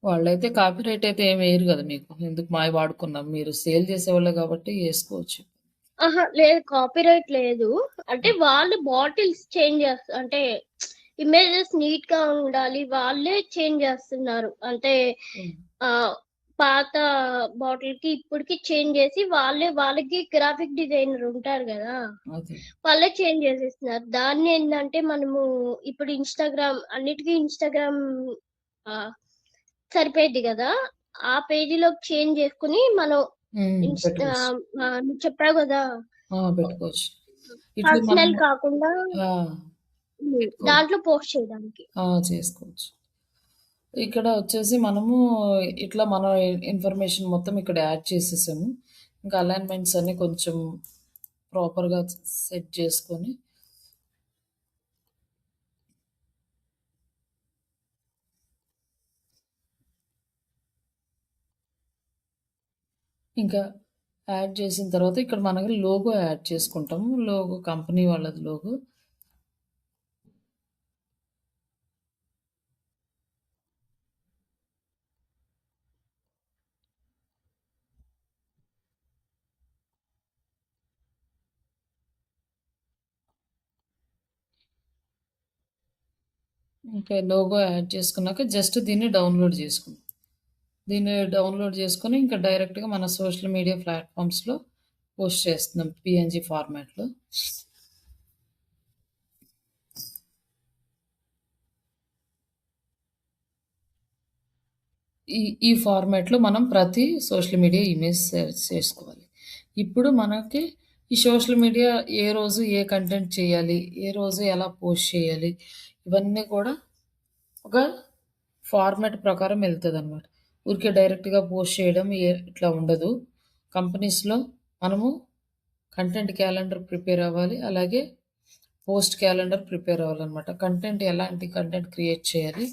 వాళ్ళైతే కాపీరైట్ అయితే ఏమి వేయరు కదా మీకు, ఎందుకు మాయ వాడుకున్నాం, మీరు సేల్ చేసేవాళ్ళే కాబట్టి వేసుకోవచ్చు. లేదు, కాపీరైట్ లేదు. అంటే వాళ్ళు బాటిల్స్ చేంజ్ చేస్తారు. అంటే ఇమేజెస్ నీట్ గా ఉండాలి, వాళ్ళే చేంజ్ చేస్తున్నారు. అంటే పాత బాటిల్ కి ఇప్పటికి చేంజ్ చేసి వాళ్ళకి గ్రాఫిక్ డిజైనర్ ఉంటారు కదా, వాళ్ళే చేంజ్ చేసేస్తున్నారు. దాన్ని ఏంటంటే మనము ఇప్పుడు అన్నిటికీ ఇన్స్టాగ్రామ్ సరిపోయింది కదా, ఆ పేజీలోకి చేంజ్ చేసుకుని మనం చెప్పావు కదా పెట్టుకోవచ్చు. పర్సనల్ కాకుండా దాంట్లో పోస్ట్ చేయడానికి చేసుకోవచ్చు. ఇక్కడ వచ్చేసి మనము ఇట్లా మన ఇన్ఫర్మేషన్ మొత్తం ఇక్కడ యాడ్ చేసేసాము. ఇంకా అలైన్మెంట్స్ అన్ని కొంచెం ప్రాపర్గా సెట్ చేసుకొని ఇంకా యాడ్ చేసిన తర్వాత ఇక్కడ మనకి లోగో యాడ్ చేసుకుంటాము. లోగో కంపెనీ వాళ్ళది లోగో. ఇంకా లోగో యాడ్ చేసుకున్నాక జస్ట్ దీన్ని డౌన్లోడ్ చేసుకుంటాం. దీన్ని డౌన్లోడ్ చేసుకొని ఇంకా డైరెక్ట్గా మన సోషల్ మీడియా ప్లాట్ఫామ్స్లో పోస్ట్ చేస్తున్నాం పిఎన్జి ఫార్మాట్లో. ఈ ఫార్మాట్లో మనం ప్రతి సోషల్ మీడియా ఇమేజ్ చేసుకోవాలి. ఇప్పుడు మనకి ఈ సోషల్ మీడియా ఏ రోజు ఏ కంటెంట్ చేయాలి, ఏ రోజు ఎలా పోస్ట్ చేయాలి, ఇవన్నీ కూడా ఒక ఫార్మాట్ ప్రకారం వెళ్తుంది అనమాట. ఊరికే డైరెక్ట్గా పోస్ట్ చేయడం ఇట్లా ఉండదు. కంపెనీస్లో మనము కంటెంట్ క్యాలెండర్ ప్రిపేర్ అవ్వాలి, అలాగే పోస్ట్ క్యాలెండర్ ప్రిపేర్ అవ్వాలన్నమాట. కంటెంట్ ఎలాంటి కంటెంట్ క్రియేట్ చేయాలి,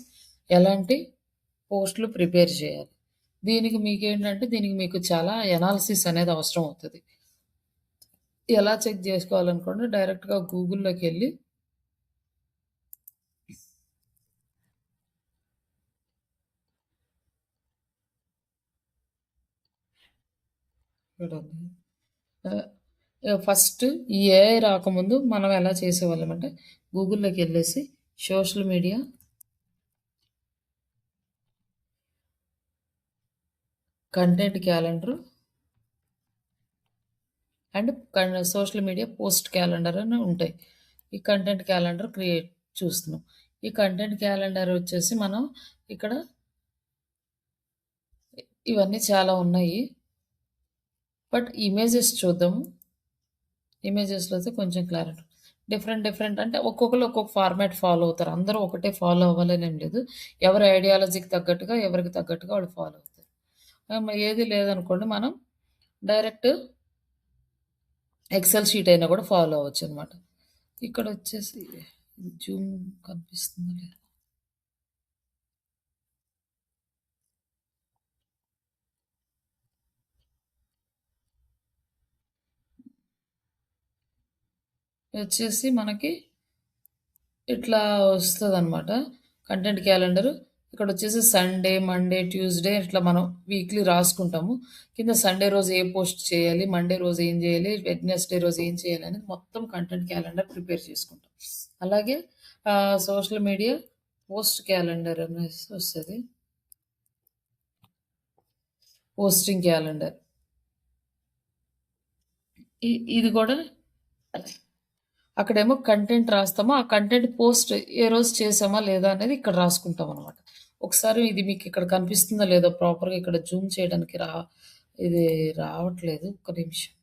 ఎలాంటి పోస్టులు ప్రిపేర్ చేయాలి. దీనికి మీకు చాలా ఎనాలిసిస్ అనేది అవసరం అవుతుంది. ఎలా చెక్ చేసుకోవాలనుకోండి, డైరెక్ట్గా గూగుల్లోకి వెళ్ళి ఫస్ట్ ఈ ఏఐ రాకముందు మనం ఎలా చేసేవాళ్ళం అంటే గూగుల్లోకి వెళ్ళేసి social media content calendar and social media post calendar అని ఉంటాయి. ఈ కంటెంట్ క్యాలెండర్ చూస్తున్నాం. ఈ కంటెంట్ క్యాలెండర్ వచ్చేసి మనం ఇక్కడ ఇవన్నీ చాలా ఉన్నాయి. బట్ ఇమేజెస్ చూద్దాము. ఇమేజెస్లో అయితే కొంచెం క్లారిటీ డిఫరెంట్ అంటే ఒక్కొక్కరు ఒక్కొక్క ఫార్మాట్ ఫాలో అవుతారు. అందరూ ఒకటే ఫాలో అవ్వాలని ఏం లేదు. ఎవరి ఐడియాలజీకి తగ్గట్టుగా ఎవరికి తగ్గట్టుగా వాళ్ళు ఫాలో అవుతారు. ఏది లేదనుకోండి మనం డైరెక్ట్ ఎక్సెల్ షీట్ అయినా కూడా ఫాలో అవ్వచ్చు అనమాట. ఇక్కడ వచ్చేసి జూమ్ కనిపిస్తుందా లేదా? వచ్చేసి మనకి ఇట్లా వస్తుందన్నమాట కంటెంట్ క్యాలెండర్. ఇక్కడ వచ్చేసి సండే, మండే, ట్యూస్డే ఇట్లా మనం వీక్లీ రాసుకుంటాము. కింద సండే రోజు ఏ పోస్ట్ చేయాలి, మండే రోజు ఏం చేయాలి, వెడ్నెస్డే రోజు ఏం చేయాలి అనేది మొత్తం కంటెంట్ క్యాలెండర్ ప్రిపేర్ చేసుకుంటాం. అలాగే సోషల్ మీడియా పోస్ట్ క్యాలెండర్ అనేసి వస్తుంది. పోస్టింగ్ క్యాలెండర్ ఇది కూడా అక్కడేమో కంటెంట్ రాస్తామో ఆ కంటెంట్ పోస్ట్ ఏ రోజు చేసామా లేదా అనేది ఇక్కడ రాసుకుంటాం అనమాట. ఒకసారి ఇది మీకు ఇక్కడ కనిపిస్తుందా లేదో ప్రాపర్గా ఇక్కడ జూమ్ చేయడానికి ఇది రావట్లేదు. ఒక్క నిమిషం.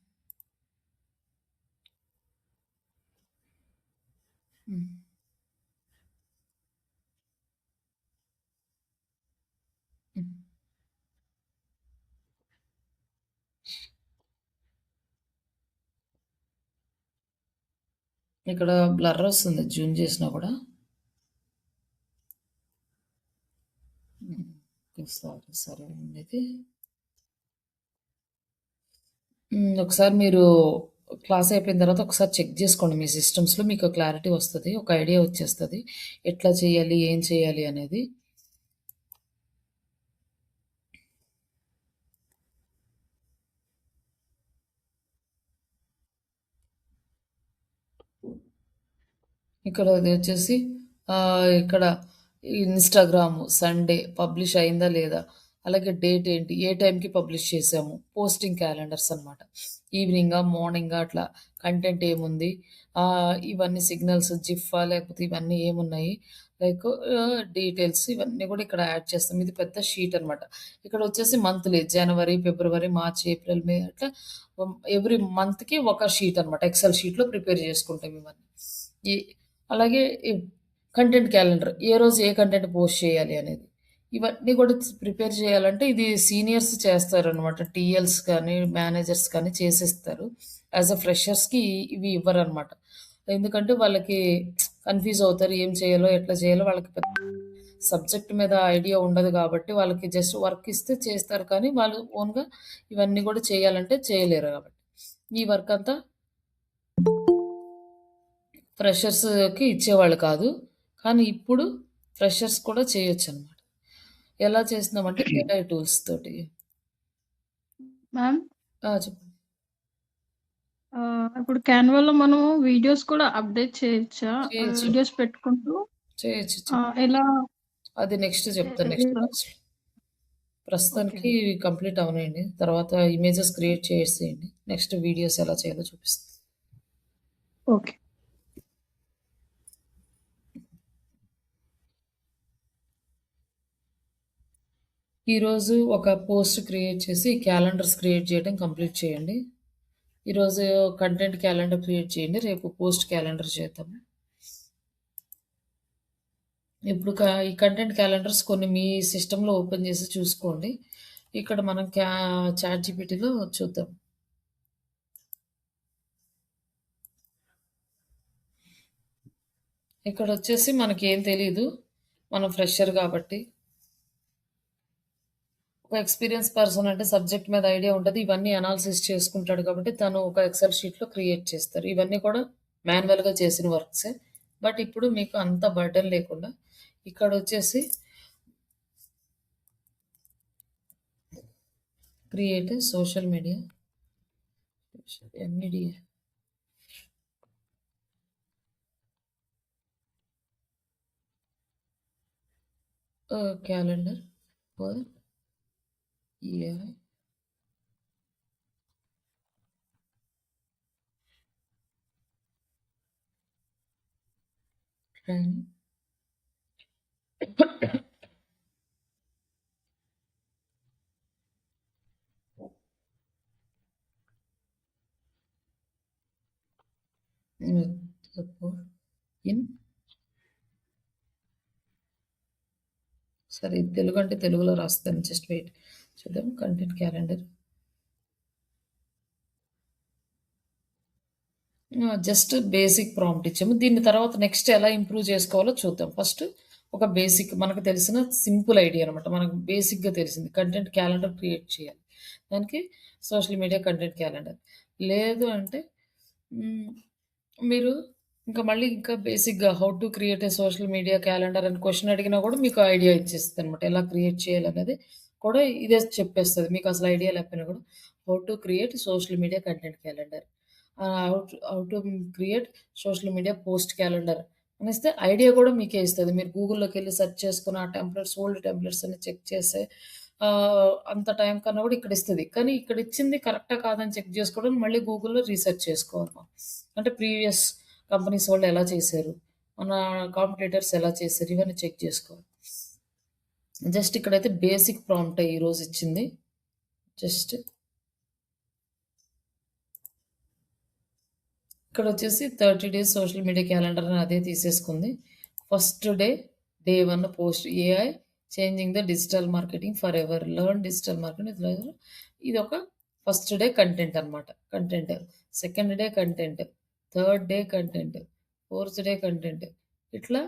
ఇక్కడ బ్లర్ వస్తుంది జూమ్ చేసినా కూడా. సరే అండి. ఒకసారి మీరు క్లాస్ అయిపోయిన తర్వాత ఒకసారి చెక్ చేసుకోండి మీ సిస్టమ్స్లో, మీకు క్లారిటీ వస్తుంది, ఒక ఐడియా వచ్చేస్తుంది ఎట్లా చేయాలి ఏం చేయాలి అనేది. ఇక్కడ అది వచ్చేసి ఇక్కడ ఇన్స్టాగ్రామ్ సండే పబ్లిష్ అయిందా లేదా, అలాగే డేట్ ఏంటి, ఏ టైంకి పబ్లిష్ చేసాము, పోస్టింగ్ క్యాలెండర్స్ అనమాట. ఈవినింగా మార్నింగా అట్లా కంటెంట్ ఏముంది, ఇవన్నీ సిగ్నల్స్ జిఫా లేకపోతే ఇవన్నీ ఏమున్నాయి, లైక్ డీటెయిల్స్ ఇవన్నీ కూడా ఇక్కడ యాడ్ చేస్తాం. ఇది పెద్ద షీట్ అనమాట. ఇక్కడ వచ్చేసి మంత్లీ జనవరి, ఫిబ్రవరి, మార్చ్, ఏప్రిల్, మే అట్లా ఎవ్రీ మంత్కి ఒక షీట్ అనమాట. ఎక్సెల్ షీట్లో ప్రిపేర్ చేసుకుంటాం ఇవన్నీ. అలాగే కంటెంట్ క్యాలెండర్ ఏ రోజు ఏ కంటెంట్ పోస్ట్ చేయాలి అనేది ఇవన్నీ కూడా ప్రిపేర్ చేయాలంటే ఇది సీనియర్స్ చేస్తారనమాట. టీఎల్స్ కానీ మేనేజర్స్ కానీ చేసేస్తారు. యాజ్ అ ఫ్రెషర్స్కి ఇవి ఇవ్వరు అనమాట. ఎందుకంటే వాళ్ళకి కన్ఫ్యూజ్ అవుతారు, ఏం చేయాలో ఎట్లా చేయాలో వాళ్ళకి పెద్ద సబ్జెక్ట్ మీద ఐడియా ఉండదు కాబట్టి వాళ్ళకి జస్ట్ వర్క్ ఇస్తే చేస్తారు, కానీ వాళ్ళు ఓన్గా ఇవన్నీ కూడా చేయాలంటే చేయలేరు. కాబట్టి ఈ వర్క్ అంతా ఫ్రెషర్స్కి ఇచ్చేవాళ్ళు కాదు, కానీ ఇప్పుడు ఫ్రెషర్స్ కూడా చేయొచ్చు అనమాట. ఎలా చేస్తున్నామంటే ఏఐ టూల్స్ తోటి. మ్యామ్ చెప్పండి. ఇప్పుడు క్యాన్వాలో మనం వీడియోస్ కూడా అప్డేట్ చేయొచ్చా? చేయొచ్చు వీడియోస్ పెట్టుకుంటూ చేయొచ్చు. ఎలా అది నెక్స్ట్ చెప్తాను, నెక్స్ట్ క్లాస్. ప్రస్తుతానికి కంప్లీట్ అవనండి, తర్వాత ఇమేజెస్ క్రియేట్ చేసేయండి, నెక్స్ట్ వీడియోస్ ఎలా చేయాలో చూపిస్తాను. ఓకే. ఈరోజు ఒక పోస్ట్ క్రియేట్ చేసి క్యాలెండర్స్ క్రియేట్ చేయడం కంప్లీట్ చేయండి. ఈరోజు కంటెంట్ క్యాలెండర్ క్రియేట్ చేయండి, రేపు పోస్ట్ క్యాలెండర్ చేద్దాము. ఇప్పుడు ఈ కంటెంట్ క్యాలెండర్స్ కొన్ని మీ సిస్టంలో ఓపెన్ చేసి చూసుకోండి. ఇక్కడ మనం చాట్ జీపీటీలో చూద్దాం. ఇక్కడ వచ్చేసి మనకి ఏం తెలీదు, మనం ఫ్రెషర్ కాబట్టి. ఒక ఎక్స్పీరియన్స్ పర్సన్ అంటే సబ్జెక్ట్ మీద ఐడియా ఉంటుంది, ఇవన్నీ అనాలిసిస్ చేసుకుంటాడు కాబట్టి తను ఒక ఎక్సెల్ షీట్లో క్రియేట్ చేస్తారు. ఇవన్నీ కూడా మాన్యువల్గా చేసిన వర్క్సే. బట్ ఇప్పుడు మీకు అంత బర్డెన్ లేకుండా ఇక్కడ వచ్చేసి create social media MEDA calendar for AI. Um. In సరే, ఇది తెలుగు అంటే తెలుగులో రాస్తాను, జస్ట్ వెయిట్. చూద్దాం. Content calendar just basic prompt ఇచ్చాము. దీని తర్వాత నెక్స్ట్ ఎలా ఇంప్రూవ్ చేసుకోవాలో చూద్దాం. ఫస్ట్ ఒక బేసిక్ మనకు తెలిసిన సింపుల్ ఐడియా అనమాట. మనకు బేసిక్గా తెలిసింది కంటెంట్ క్యాలెండర్ క్రియేట్ చేయాలి. దానికి సోషల్ మీడియా కంటెంట్ క్యాలెండర్. లేదు అంటే మీరు మళ్ళీ ఇంకా బేసిక్గా how to create a social media calendar అని క్వశ్చన్ అడిగినా కూడా మీకు ఐడియా ఇచ్చేస్తుంది అనమాట. ఎలా క్రియేట్ చేయాలనేది కూడా ఇదే చెప్పేస్తుంది. మీకు అసలు ఐడియా లేకపోయినా కూడా how to create social media content calendar, how to create social media post calendar అనేస్తే ఐడియా కూడా మీకే ఇస్తుంది. మీరు గూగుల్లోకి వెళ్ళి సెర్చ్ చేసుకుని ఆ టెంప్లెట్స్, ఓల్డ్ టెంప్లెట్స్ అని చెక్ చేస్తే అంత టైం కన్నా కూడా ఇక్కడ ఇస్తుంది. కానీ ఇక్కడ ఇచ్చింది కరెక్టా కాదని చెక్ చేసుకోవడం మళ్ళీ గూగుల్లో రీసెర్చ్ చేసుకోవాలి మనం. అంటే ప్రీవియస్ కంపెనీస్ వాళ్ళు ఎలా చేశారు, మన కాంపిటేటర్స్ ఎలా చేశారు, ఇవన్నీ చెక్ చేసుకోవాలి. జస్ట్ ఇక్కడైతే బేసిక్ ప్రాంప్ట్ ఈరోజు ఇచ్చింది. జస్ట్ ఇక్కడ వచ్చేసి 30 days సోషల్ మీడియా క్యాలెండర్ అని అదే తీసేసుకుంది. First day 1 post AI changing the digital marketing forever, learn digital marketing. ఇది ఒక ఫస్ట్ డే కంటెంట్ అనమాట. Content second day content, third day content, fourth day content. ఇట్లా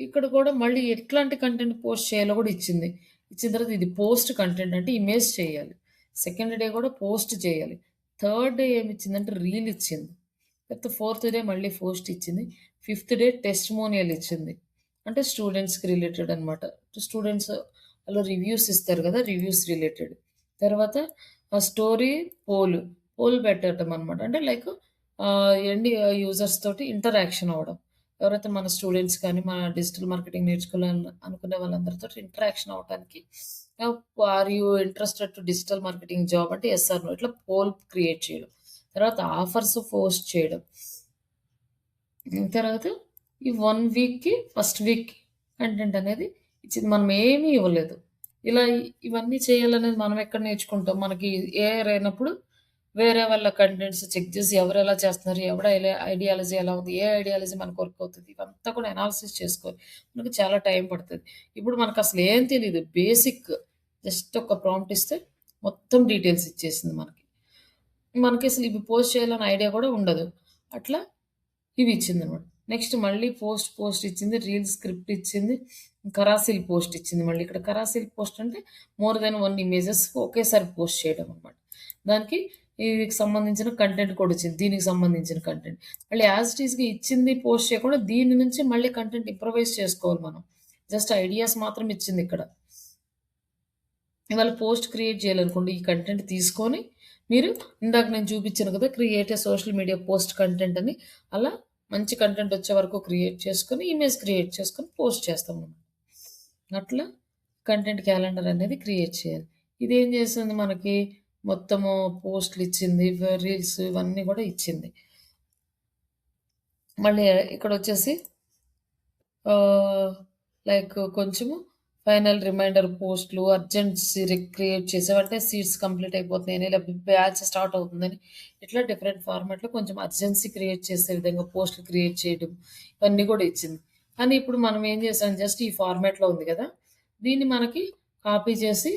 ఇక్కడ కూడా మళ్ళీ ఎట్లాంటి కంటెంట్ పోస్ట్ చేయాలో కూడా ఇచ్చింది. ఇచ్చిన తర్వాత ఇది పోస్ట్ కంటెంట్ అంటే ఇమేజ్ చేయాలి. సెకండ్ డే కూడా పోస్ట్ చేయాలి. థర్డ్ డే ఏమి ఇచ్చిందంటే రీల్ ఇచ్చింది. తర్వాత ఫోర్త్ డే మళ్ళీ పోస్ట్ ఇచ్చింది. ఫిఫ్త్ డే టెస్టిమోనియల్ ఇచ్చింది. అంటే స్టూడెంట్స్కి రిలేటెడ్ అనమాట. స్టూడెంట్స్ వాళ్ళు రివ్యూస్ ఇస్తారు కదా, రివ్యూస్ రిలేటెడ్. తర్వాత స్టోరీ పోల్ పెట్టడం అనమాట. అంటే లైక్ యూజర్స్ తోటి ఇంటరాక్షన్ అవ్వడం. ఎవరైతే మన స్టూడెంట్స్ కానీ మన డిజిటల్ మార్కెటింగ్ నేర్చుకోవాలని అనుకునే వాళ్ళందరితో ఇంటరాక్షన్ అవ్వడానికి are you interested to digital marketing job అంటే ఎస్ ఆర్ నో, ఇట్లా పోల్ క్రియేట్ చేయడం. తర్వాత ఆఫర్స్ పోస్ట్ చేయడం. తర్వాత ఈ 1 weekకి ఫస్ట్ వీక్ కంటెంట్ అనేది ఇచ్చింది. మనం ఏమీ ఇవ్వలేదు. ఇలా ఇవన్నీ చేయాలనేది మనం ఎక్కడ నేర్చుకుంటాం? మనకి ఏఐ అయినప్పుడు వేరే వాళ్ళ కంటెంట్స్ చెక్ చేసి ఎవరు ఎలా చేస్తున్నారు, ఎవడ ఐడియాలజీ ఎలా ఉంది, ఏ ఐడియాలజీ మనకు వర్క్ అవుతుంది, ఇవంతా కూడా అనాలిసిస్ చేసుకోవాలి. మనకు చాలా టైం పడుతుంది. ఇప్పుడు మనకు అసలు ఏం తెలియదు. బేసిక్ జస్ట్ ఒక ప్రాంప్ట్ ఇస్తే మొత్తం డీటెయిల్స్ ఇచ్చేసింది మనకి అసలు ఇవి పోస్ట్ చేయాలని ఐడియా కూడా ఉండదు. అట్లా ఇవి ఇచ్చింది అనమాట. నెక్స్ట్ మళ్ళీ పోస్ట్ ఇచ్చింది. రీల్ స్క్రిప్ట్ ఇచ్చింది. కరాసిల్ పోస్ట్ ఇచ్చింది. మళ్ళీ ఇక్కడ కరాసిల్ పోస్ట్ అంటే మోర్ దెన్ 1 images ఒకేసారి పోస్ట్ చేయడం అనమాట. దానికి దీనికి సంబంధించిన కంటెంట్ కూడా ఇచ్చింది. దీనికి సంబంధించిన కంటెంట్ మళ్ళీ యాజ్ ఇట్ ఈస్గా ఇచ్చింది పోస్ట్ చేయకుండా దీని నుంచి మళ్ళీ కంటెంట్ ఇంప్రవైజ్ చేసుకోవాలి మనం. జస్ట్ ఐడియాస్ మాత్రం ఇచ్చింది ఇక్కడ. ఇవాళ పోస్ట్ క్రియేట్ చేయాలనుకోండి, ఈ కంటెంట్ తీసుకొని మీరు ఇందాక నేను చూపించాను కదా create a social media post content అని, అలా మంచి కంటెంట్ వచ్చే వరకు క్రియేట్ చేసుకొని ఇమేజ్ క్రియేట్ చేసుకొని పోస్ట్ చేస్తాం మనం. అట్లా కంటెంట్ క్యాలెండర్ అనేది క్రియేట్ చేయాలి. ఇదేం చేస్తుంది మనకి మొత్తము పోస్ట్లు ఇచ్చింది, రీల్స్ ఇవన్నీ కూడా ఇచ్చింది. మళ్ళీ ఇక్కడ వచ్చేసి లైక్ కొంచెము ఫైనల్ రిమైండర్ పోస్ట్లు, అర్జెంట్స్ క్రియేట్ చేసేవంటే సీట్స్ కంప్లీట్ అయిపోతున్నాయని, లేకపోతే బ్యాచ్ స్టార్ట్ అవుతుందని, ఇట్లా డిఫరెంట్ ఫార్మాట్లో కొంచెం అర్జెన్సీ క్రియేట్ చేసే విధంగా పోస్టులు క్రియేట్ చేయడం ఇవన్నీ కూడా ఇచ్చింది. కానీ ఇప్పుడు మనం ఏం చేసాం, జస్ట్ ఈ ఫార్మాట్లో ఉంది కదా, దీన్ని మనకి కాపీ చేసి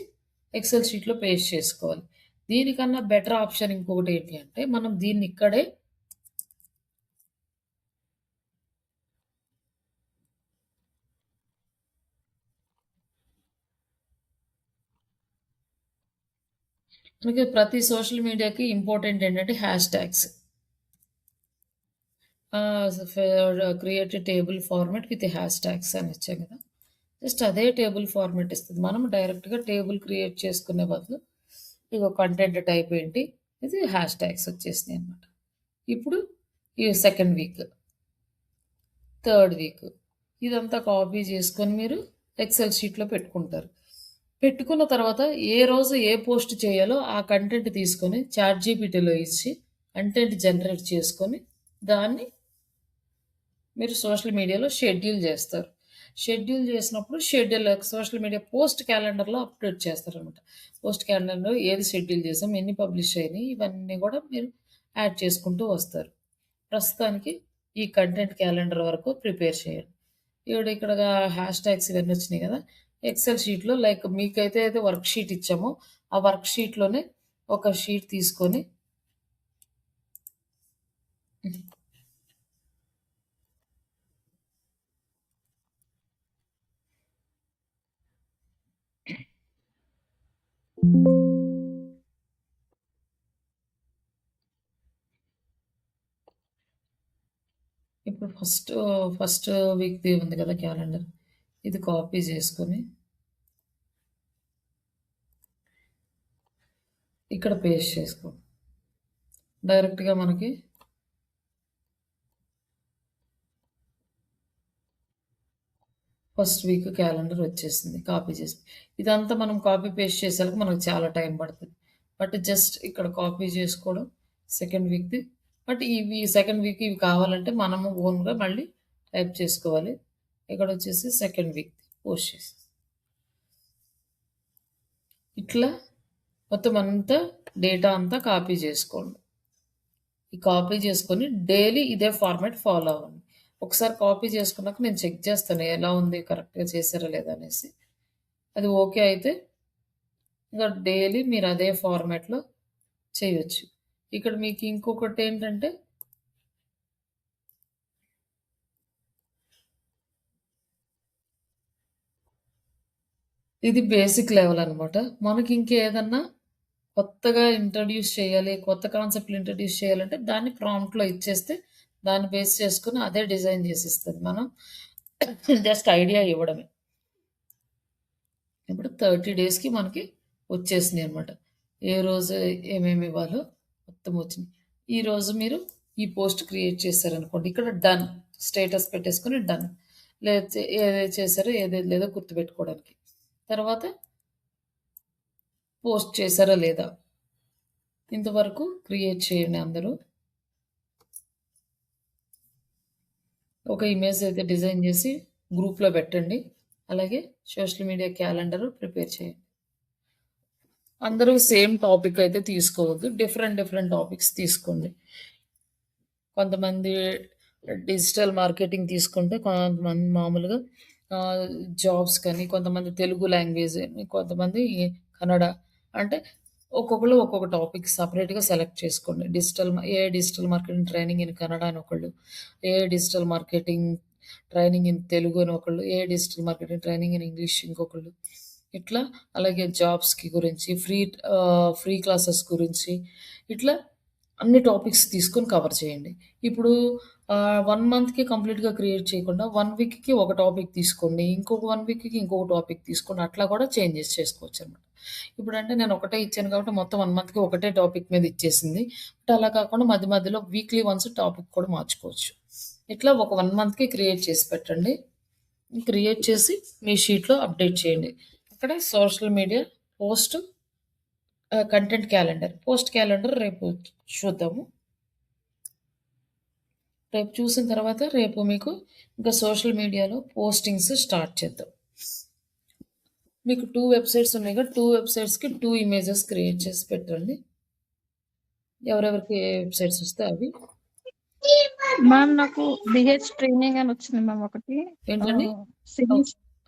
ఎక్సెల్ షీట్లో పేస్ట్ చేసుకోవాలి. దీనికన్నా బెటర్ ఆప్షన్ ఇంకొకటి ఏంటి అంటే మనం దీన్ని ఇక్కడే మనకి ప్రతి సోషల్ మీడియాకి ఇంపార్టెంట్ ఏంటంటే hash tags. Create table format with hash tags అని ఇచ్చాం కదా, జస్ట్ అదే టేబుల్ ఫార్మాట్ ఇస్తుంది. మనం డైరెక్ట్గా టేబుల్ క్రియేట్ చేసుకునే బదులు ఇక కంటెంట్ టైప్ ఏంటి, ఇది హ్యాష్ ట్యాగ్స్ వచ్చేసినాయి అనమాట. ఇప్పుడు ఈ సెకండ్ వీక్, థర్డ్ వీక్ ఇదంతా కాపీ చేసుకొని మీరు ఎక్సెల్ షీట్లో పెట్టుకుంటారు. పెట్టుకున్న తర్వాత ఏ రోజు ఏ పోస్ట్ చేయాలో ఆ కంటెంట్ తీసుకొని చాట్‌జీపీటీలో ఇచ్చి కంటెంట్ జనరేట్ చేసుకొని దాన్ని మీరు సోషల్ మీడియాలో షెడ్యూల్ చేస్తారు. షెడ్యూల్ చేసినప్పుడు సోషల్ మీడియా పోస్ట్ క్యాలెండర్‌లో అప్డేట్ చేస్తారనమాట. పోస్ట్ క్యాలెండర్‌లో ఏది షెడ్యూల్ చేసాం, ఎన్ని పబ్లిష్ అయినాయి, ఇవన్నీ కూడా మీరు యాడ్ చేసుకుంటూ వస్తారు. ప్రస్తుతానికి ఈ కంటెంట్ క్యాలెండర్ వరకు ప్రిపేర్ చేయండి. ఇక్కడ హ్యాష్ ట్యాగ్స్ ఇవన్నీ వచ్చినాయి కదా! ఎక్సెల్ షీట్‌లో లైక్ మీకైతే వర్క్ షీట్ ఇచ్చామో, ఆ వర్క్ షీట్‌లోనే ఒక షీట్ తీసుకొని ఇప్పుడు ఫస్ట్ వీక్‌ది ఉంది కదా క్యాలెండర్. ఇది కాపీ చేసుకొని ఇక్కడ పేస్ట్ చేసుకో. డైరెక్ట్‌గా మనకి ఫస్ట్ వీక్ క్యాలెండర్ వచ్చేసింది కాపీ చేసి. ఇదంతా మనం కాపీ పేస్ట్ చేసేసరికి మనకు చాలా టైం పడుతుంది. బట్ జస్ట్ ఇక్కడ కాపీ చేసుకోవడం సెకండ్ వీక్‌ది. బట్ ఇవి సెకండ్ వీక్ ఇవి కావాలంటే మనము ఓన్‌గా మళ్ళీ టైప్ చేసుకోవాలి. ఇక్కడ వచ్చేసి సెకండ్ వీక్‌ది పోస్ట్ చేసి ఇట్లా మొత్తం అంతా డేటా అంతా కాపీ చేసుకోండి. ఈ కాపీ చేసుకొని డైలీ ఇదే ఫార్మాట్ ఫాలో అవ్వండి. ఒకసారి కాపీ చేసుకున్నాక నేను చెక్ చేస్తాను ఎలా ఉంది, కరెక్ట్‌గా చేశారా లేదా అనేసి. అది ఓకే అయితే ఇంకా డైలీ మీరు అదే ఫార్మాట్‌లో చేయొచ్చు. ఇక్కడ మీకు ఇంకొకటి ఏంటంటే ఇది బేసిక్ లెవెల్ అనమాట. మనకి ఇంకేదన్నా కొత్తగా ఇంట్రడ్యూస్ చేయాలి, కొత్త కాన్సెప్ట్లు ఇంట్రడ్యూస్ చేయాలంటే దాన్ని ప్రాంప్ట్‌లో ఇచ్చేస్తే దాన్ని బేస్ చేసుకొని అదే డిజైన్ చేసిస్తుంది. మనం జస్ట్ ఐడియా ఇవ్వడమే. ఇప్పుడు 30 డేస్‌కి మనకి వచ్చేసినాయి అనమాట. ఏ రోజు ఏమేమి ఇవ్వాలో మొత్తం వచ్చినాయి. ఈరోజు మీరు ఈ పోస్ట్ క్రియేట్ చేశారనుకోండి, ఇక్కడ డన్ స్టేటస్ పెట్టేసుకొని డన్. లేకపోతే ఏదేది చేశారో ఏదేది లేదో గుర్తుపెట్టుకోవడానికి. తర్వాత పోస్ట్ చేశారా లేదా ఇంతవరకు క్రియేట్ చేయండి అందరూ. ఒక ఇమేజ్ అయితే డిజైన్ చేసి గ్రూప్లో పెట్టండి. అలాగే సోషల్ మీడియా క్యాలెండర్ ప్రిపేర్ చేయండి. అందరూ సేమ్ టాపిక్ అయితే తీసుకోవద్దు, డిఫరెంట్ టాపిక్స్ తీసుకోండి. కొంతమంది డిజిటల్ మార్కెటింగ్ తీసుకుంటే, కొంతమంది మామూలుగా జాబ్స్ కానీ, కొంతమంది తెలుగు లాంగ్వేజ్, కొంతమంది కన్నడ. అంటే ఒక్కొక్కరు ఒక్కొక్క టాపిక్ సపరేట్గా సెలెక్ట్ చేసుకోండి. Digital marketing training in Kannada అని ఒకళ్ళు, digital marketing training in Telugu అని ఒకళ్ళు, digital marketing training in English ఇంకొకళ్ళు. ఇట్లా అలాగే జాబ్స్కి గురించి, ఫ్రీ క్లాసెస్ గురించి, ఇట్లా అన్ని టాపిక్స్ తీసుకొని కవర్ చేయండి. ఇప్పుడు 1 మంత్‌కి కంప్లీట్‌గా క్రియేట్ చేయకుండా 1 వీక్‌కి ఒక టాపిక్ తీసుకోండి. ఇంకొక 1 వీక్‌కి ఇంకొక టాపిక్ తీసుకోండి. అట్లా కూడా చేంజెస్ చేసుకోవచ్చనమాట. ఇప్పుడంటే నేను ఒకటే ఇచ్చాను కాబట్టి మొత్తం 1 మంత్‌కి ఒకటే టాపిక్ మీద ఇచ్చేసింది. బట్ అలా కాకుండా మధ్య మధ్యలో వీక్లీ వన్స్ టాపిక్ కూడా మార్చుకోవచ్చు. ఇట్లా ఒక 1 మంత్‌కి క్రియేట్ చేసి పెట్టండి. క్రియేట్ చేసి మీ షీట్‌లో అప్డేట్ చేయండి. అక్కడ social media post content calendar, post calendar రేపు చూద్దాము. రేపు చూసిన తర్వాత రేపు మీకు ఇంకా సోషల్ మీడియాలో పోస్టింగ్స్ స్టార్ట్ చేద్దాం. మీకు 2 వెబ్సైట్స్ ఉన్నాయి కదా, 2 వెబ్సైట్స్‌కి 2 ఇమేజెస్ క్రియేట్ చేసి పెట్టండి. ఎవరెవరికి ఏ వెబ్సైట్స్ వస్తే అవి. మ్యామ్ నాకు బిహెచ్ ట్రైనింగ్ అని వచ్చింది మ్యామ్ ఒకటి. ఏంటండి?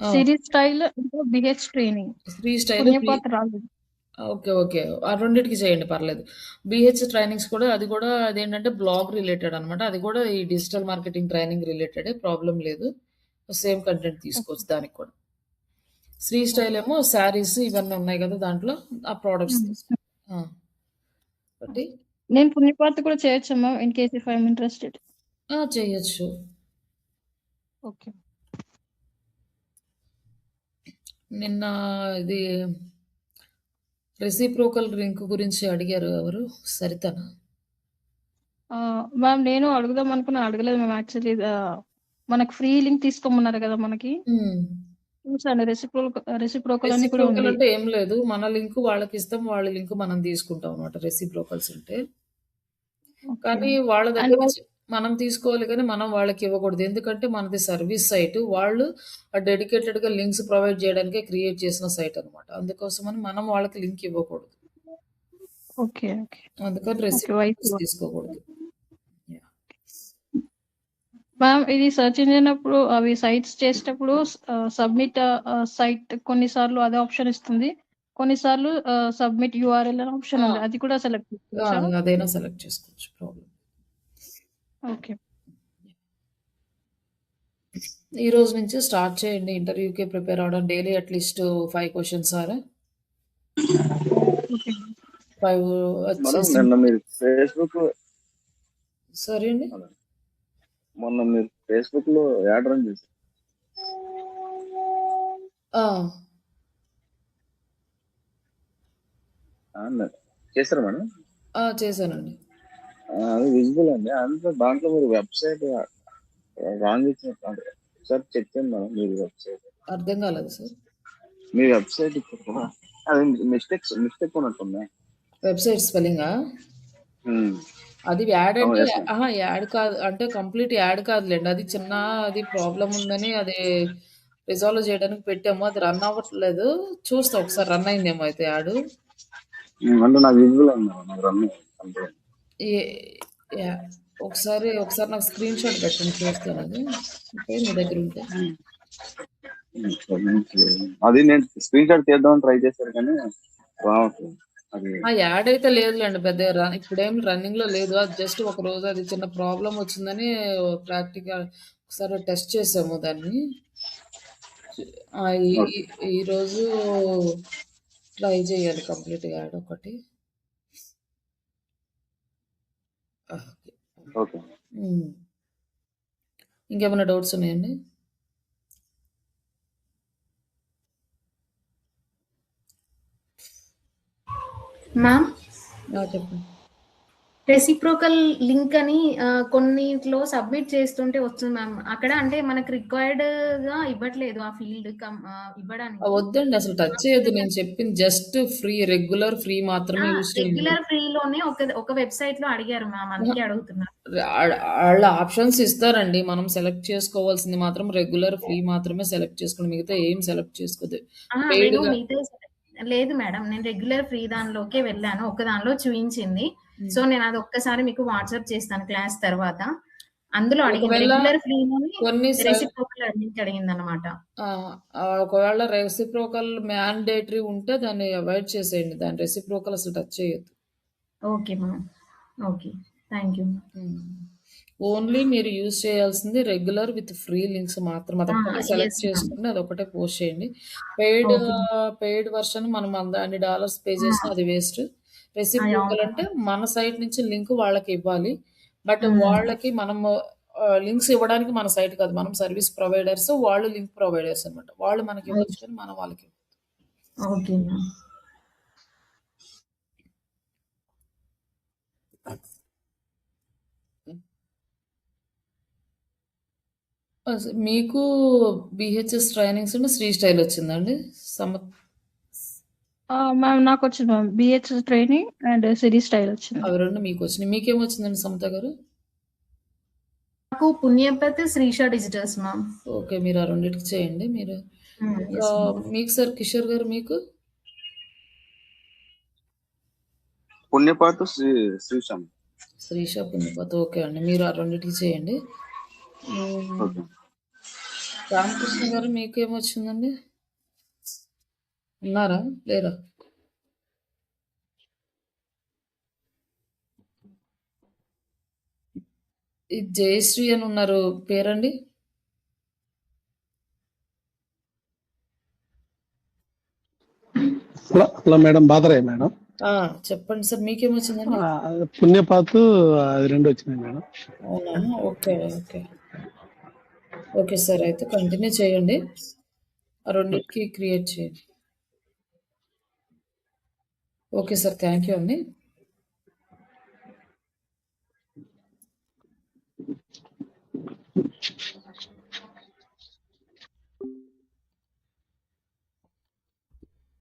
సిరీస్ స్టైల్ ఇంకా బిహెచ్ ట్రైనింగ్. ఫ్రీ స్టైల్ పుణ్యపాత రాలేదు. ఓకే. ఆ రెండిటికి చేయండి పర్లేదు. బిహెచ్ ట్రైనింగ్స్ కూడా అది కూడా అదేంటంటే బ్లాగ్ రిలేటెడ్ అనమాట. అది కూడా ఈ డిజిటల్ మార్కెటింగ్ ట్రైనింగ్ రిలేటెడే, ప్రాబ్లం లేదు. సేమ్ కంటెంట్ తీసుకోవచ్చు దానికి కూడా. శ్రీ స్టైల్ ఏమో శారీస్ ఇవన్నీ ఉన్నాయి కదా దాంట్లో, ఆ ప్రోడక్ట్స్ తీసుకోండి. నేను పుణ్యపాత కూడా చేయొచ్చు ma'am in case if I'm interested. చేయొచ్చు. ఓకే. నిన్న ఇది రెసిప్రోకల్ లింక్ గురించి అడిగారు ఎవరు? సరితనా? మ్యామ్ నేను అడుగుదాం అనుకున్నా, అడగలేదు మ్యామ్. యాక్చువల్లీ మనకు ఫ్రీ లింక్ తీసుకోమన్నారు కదా మనకి. చూసాను రెసిప్రోకల్ అని కూడా ఉంది. అంటే ఏం లేదు, మన లింక్ వాళ్ళకి ఇస్తాం, వాళ్ళ లింక్ మనం తీసుకుంటాం అన్నమాట రెసిప్రోకల్స్ ఉంటే. కానీ వాళ్ళ దగ్గర మనం తీసుకోవాలి కానీ మనం వాళ్ళకి ఇవ్వకూడదు. ఎందుకంటే మనది సర్వీస్ సైట్. వాళ్ళు డెడికేటెడ్‌గా లింక్స్ ప్రొవైడ్ చేయడానికే క్రియేట్ చేసిన సైట్ అనమాట. అందుకోసమని మనం వాళ్ళకి లింక్ ఇవ్వకూడదు. ఓకే. ఓకే. అందుకని ఓకే. రెసిపీస్ తీసుకోకూడదు. యాహ్! మ్యామ్ ఇది సెర్చ్ ఇంజిన్ అప్పుడు అవి సైట్స్ చేసేటప్పుడు సబ్మిట్ సైట్ కొన్నిసార్లు అదే ఆప్షన్ ఇస్తుంది. కొన్నిసార్లు సబ్మిట్ యూఆర్ఎల్ అనే ఆప్షన్ ఆ! ఉంది. అది కూడా సెలెక్ట్ చేసుకోవచ్చా? అదైనా సెలెక్ట్ చేసుకోవచ్చు. ప్రాబ్లమ్. ఓకే. ఈ రోజు నుంచి స్టార్ట్ చేయండి. ఇంటర్వ్యూకి ప్రిపేర్ అవ్వడం. Daily at least 5 questions or okay. 5 madam నిన్న మీరు ఫేస్బుక్ సరే అండి. మొన్న మీరు ఫేస్బుక్ లో యాడ్ రన్ చేశారు. ఆ! చేస్తారా మేడం? చేశానండి. అది విజిబుల్ అండి. అంతే దాంట్లో మీరు వెబ్సైట్ రాంగ్ ఇచ్చినట్టు ఒకసారి చెక్ చేయండి మేడం. మీరు వెబ్సైట్ అర్థం కాలేదు సార్. మీ వెబ్సైట్ ఇచ్చారు కదా, అది మిస్టేక్ ఉన్నట్టుంది. వెబ్‌సైట్ స్పెల్లింగా? అది యాడ్ అంటే యాడ్ కాదు. అంటే కంప్లీట్ యాడ్ కాదులెండి. అది చిన్న ప్రాబ్లమ్ ఉందని అది రిజాల్వ్ చేయడానికి పెట్టాము. అది రన్ అవ్వట్లేదు. చూస్తా ఒకసారి రన్ అయిందేమో అయితే యాడ్. అంటే నాకు విజిబుల్ అయింది మేడం. నాకు రన్ అంటే ఒకసారి నాకు స్క్రీన్ షాట్ పెట్టండి చూస్తాను అది. ఓకే మీ దగ్గర ఉంటే. అది నేను స్క్రీన్ షాట్ తీద్దామని ట్రై చేశారు కానీ రావట్లేదు. అది యాడ్ అయితే లేదులేండి. పెద్ద ఇప్పుడేం రన్నింగ్ లో లేదు. అది జస్ట్ ఒక రోజు అది చిన్న ప్రాబ్లం వచ్చిందని ప్రాక్టికల్ ఒకసారి టెస్ట్ చేసాము దాన్ని. ఈరోజు ట్రై చేయాలి కంప్లీట్ యాడ్ ఒకటి. ఓకే. ఇంకేమైనా డౌట్స్ ఉన్నాయండి? మ్యామ్ చెప్పండి. రెసిప్రోకల్ లింక్ అని కొన్నిట్లో సబ్మిట్ చేస్తుంటే వస్తుంది మ్యామ్. అక్కడ అంటే మనకు రిక్వైర్డ్ గా ఇవ్వట్లేదు ఆ ఫీల్డ్ ఇవ్వడానికి. వద్దండి అసలు టచ్ చేయొద్దు. నేను చెప్పింది జస్ట్ ఫ్రీ, రెగ్యులర్ ఫ్రీ మాత్రమే యూజ్ చేయండి. రెగ్యులర్ ఫ్రీలోనే ఒక వెబ్సైట్ లో అడిగారు మ్యామ్, అందుకే అడుగుతున్నారు. వాళ్ళ ఆప్షన్స్ ఇస్తారండి. మనం సెలెక్ట్ చేసుకోవాల్సింది మాత్రం రెగ్యులర్ ఫ్రీ మాత్రమే సెలెక్ట్ చేసుకోండి. మిగతా ఏం సెలెక్ట్ చేసుకోదు. లేదు మేడం, నేను రెగ్యులర్ ఫ్రీ దానిలోకే వెళ్ళాను. ఒక దానిలో చూపించింది. సో నేను అది ఒక్కసారి మీకు వాట్సాప్ చేస్తాను క్లాస్ తర్వాత. అందులో అడిగింది రెగ్యులర్ ఫ్రీలోనే రెసిప్రోకల్ అడిగింది అనమాట. ఒకవేళ రెసిప్రోకల్ మ్యాండేటరీ ఉంటే దాన్ని అవాయిడ్ చేసేయండి. దాని రెసిప్రోకల్ అసలు టచ్ చేయొద్దు. Okay ma'am. Okay, thank you. Only మీరు యూజ్ చేయాల్సింది రెగ్యులర్ విత్ ఫ్రీ లింక్స్ మాత్రం. అదొకటి సెలెక్ట్ చేసుకుని అదొకటే పోస్ట్ చేయండి. పెయిడ్ వర్షన్ మనం అన్ని $1 పే చేసినా అది వేస్ట్. రెసిప్రోకల్ అంటే మన సైట్ నుంచి లింక్ వాళ్ళకి ఇవ్వాలి. బట్ వాళ్ళకి మనము లింక్స్ ఇవ్వడానికి మన సైట్ కాదు, మనం సర్వీస్ ప్రొవైడర్స్, వాళ్ళు లింక్ ప్రొవైడర్స్ అనమాట. వాళ్ళు మనకి ఇవ్వచ్చు కానీ మనం వాళ్ళకి. Okay ma'am. మీకు బిహెచ్ఎస్ ట్రైనింగ్స్ శ్రీ స్టైల్ వచ్చిందండి? మ్యామ్ నాకు వచ్చింది మ్యామ్. బిహెచ్ఎస్ ట్రైనింగ్ అండ్ సిరీ స్టైల్ వచ్చింది. అవి రెండు మీకు వచ్చినాయి. మీకేమొచ్చిందండి సమత గారు? నాకు Punyapati Srisha digitals ma'am. Okay, మీరు ఆ రెండింటికి చేయండి. మీరు మీకు సార్ కిషోర్ గారు మీకు? పుణ్యపాతు శ్రీష పుణ్యపాతు. ఓకే అండి, మీరు ఆ రెండింటికి చేయండి. రామకృష్ణ గారు మీకేమొచ్చిందండి? ఉన్నారా లేరా? జయశ్రీ అని ఉన్నారు, పేరండి? Hello madam, Badarayya madam. చెప్పండి సార్, మీకేమొచ్చిందండి? పుణ్యపాతు అది రెండు వచ్చినాయి మేడం. అవునా, ఓకే ఓకే ఓకే సార్, అయితే కంటిన్యూ చేయండి. ఆ రెండింటికి క్రియేట్ చేయండి. ఓకే సార్, థ్యాంక్ యూ అండి.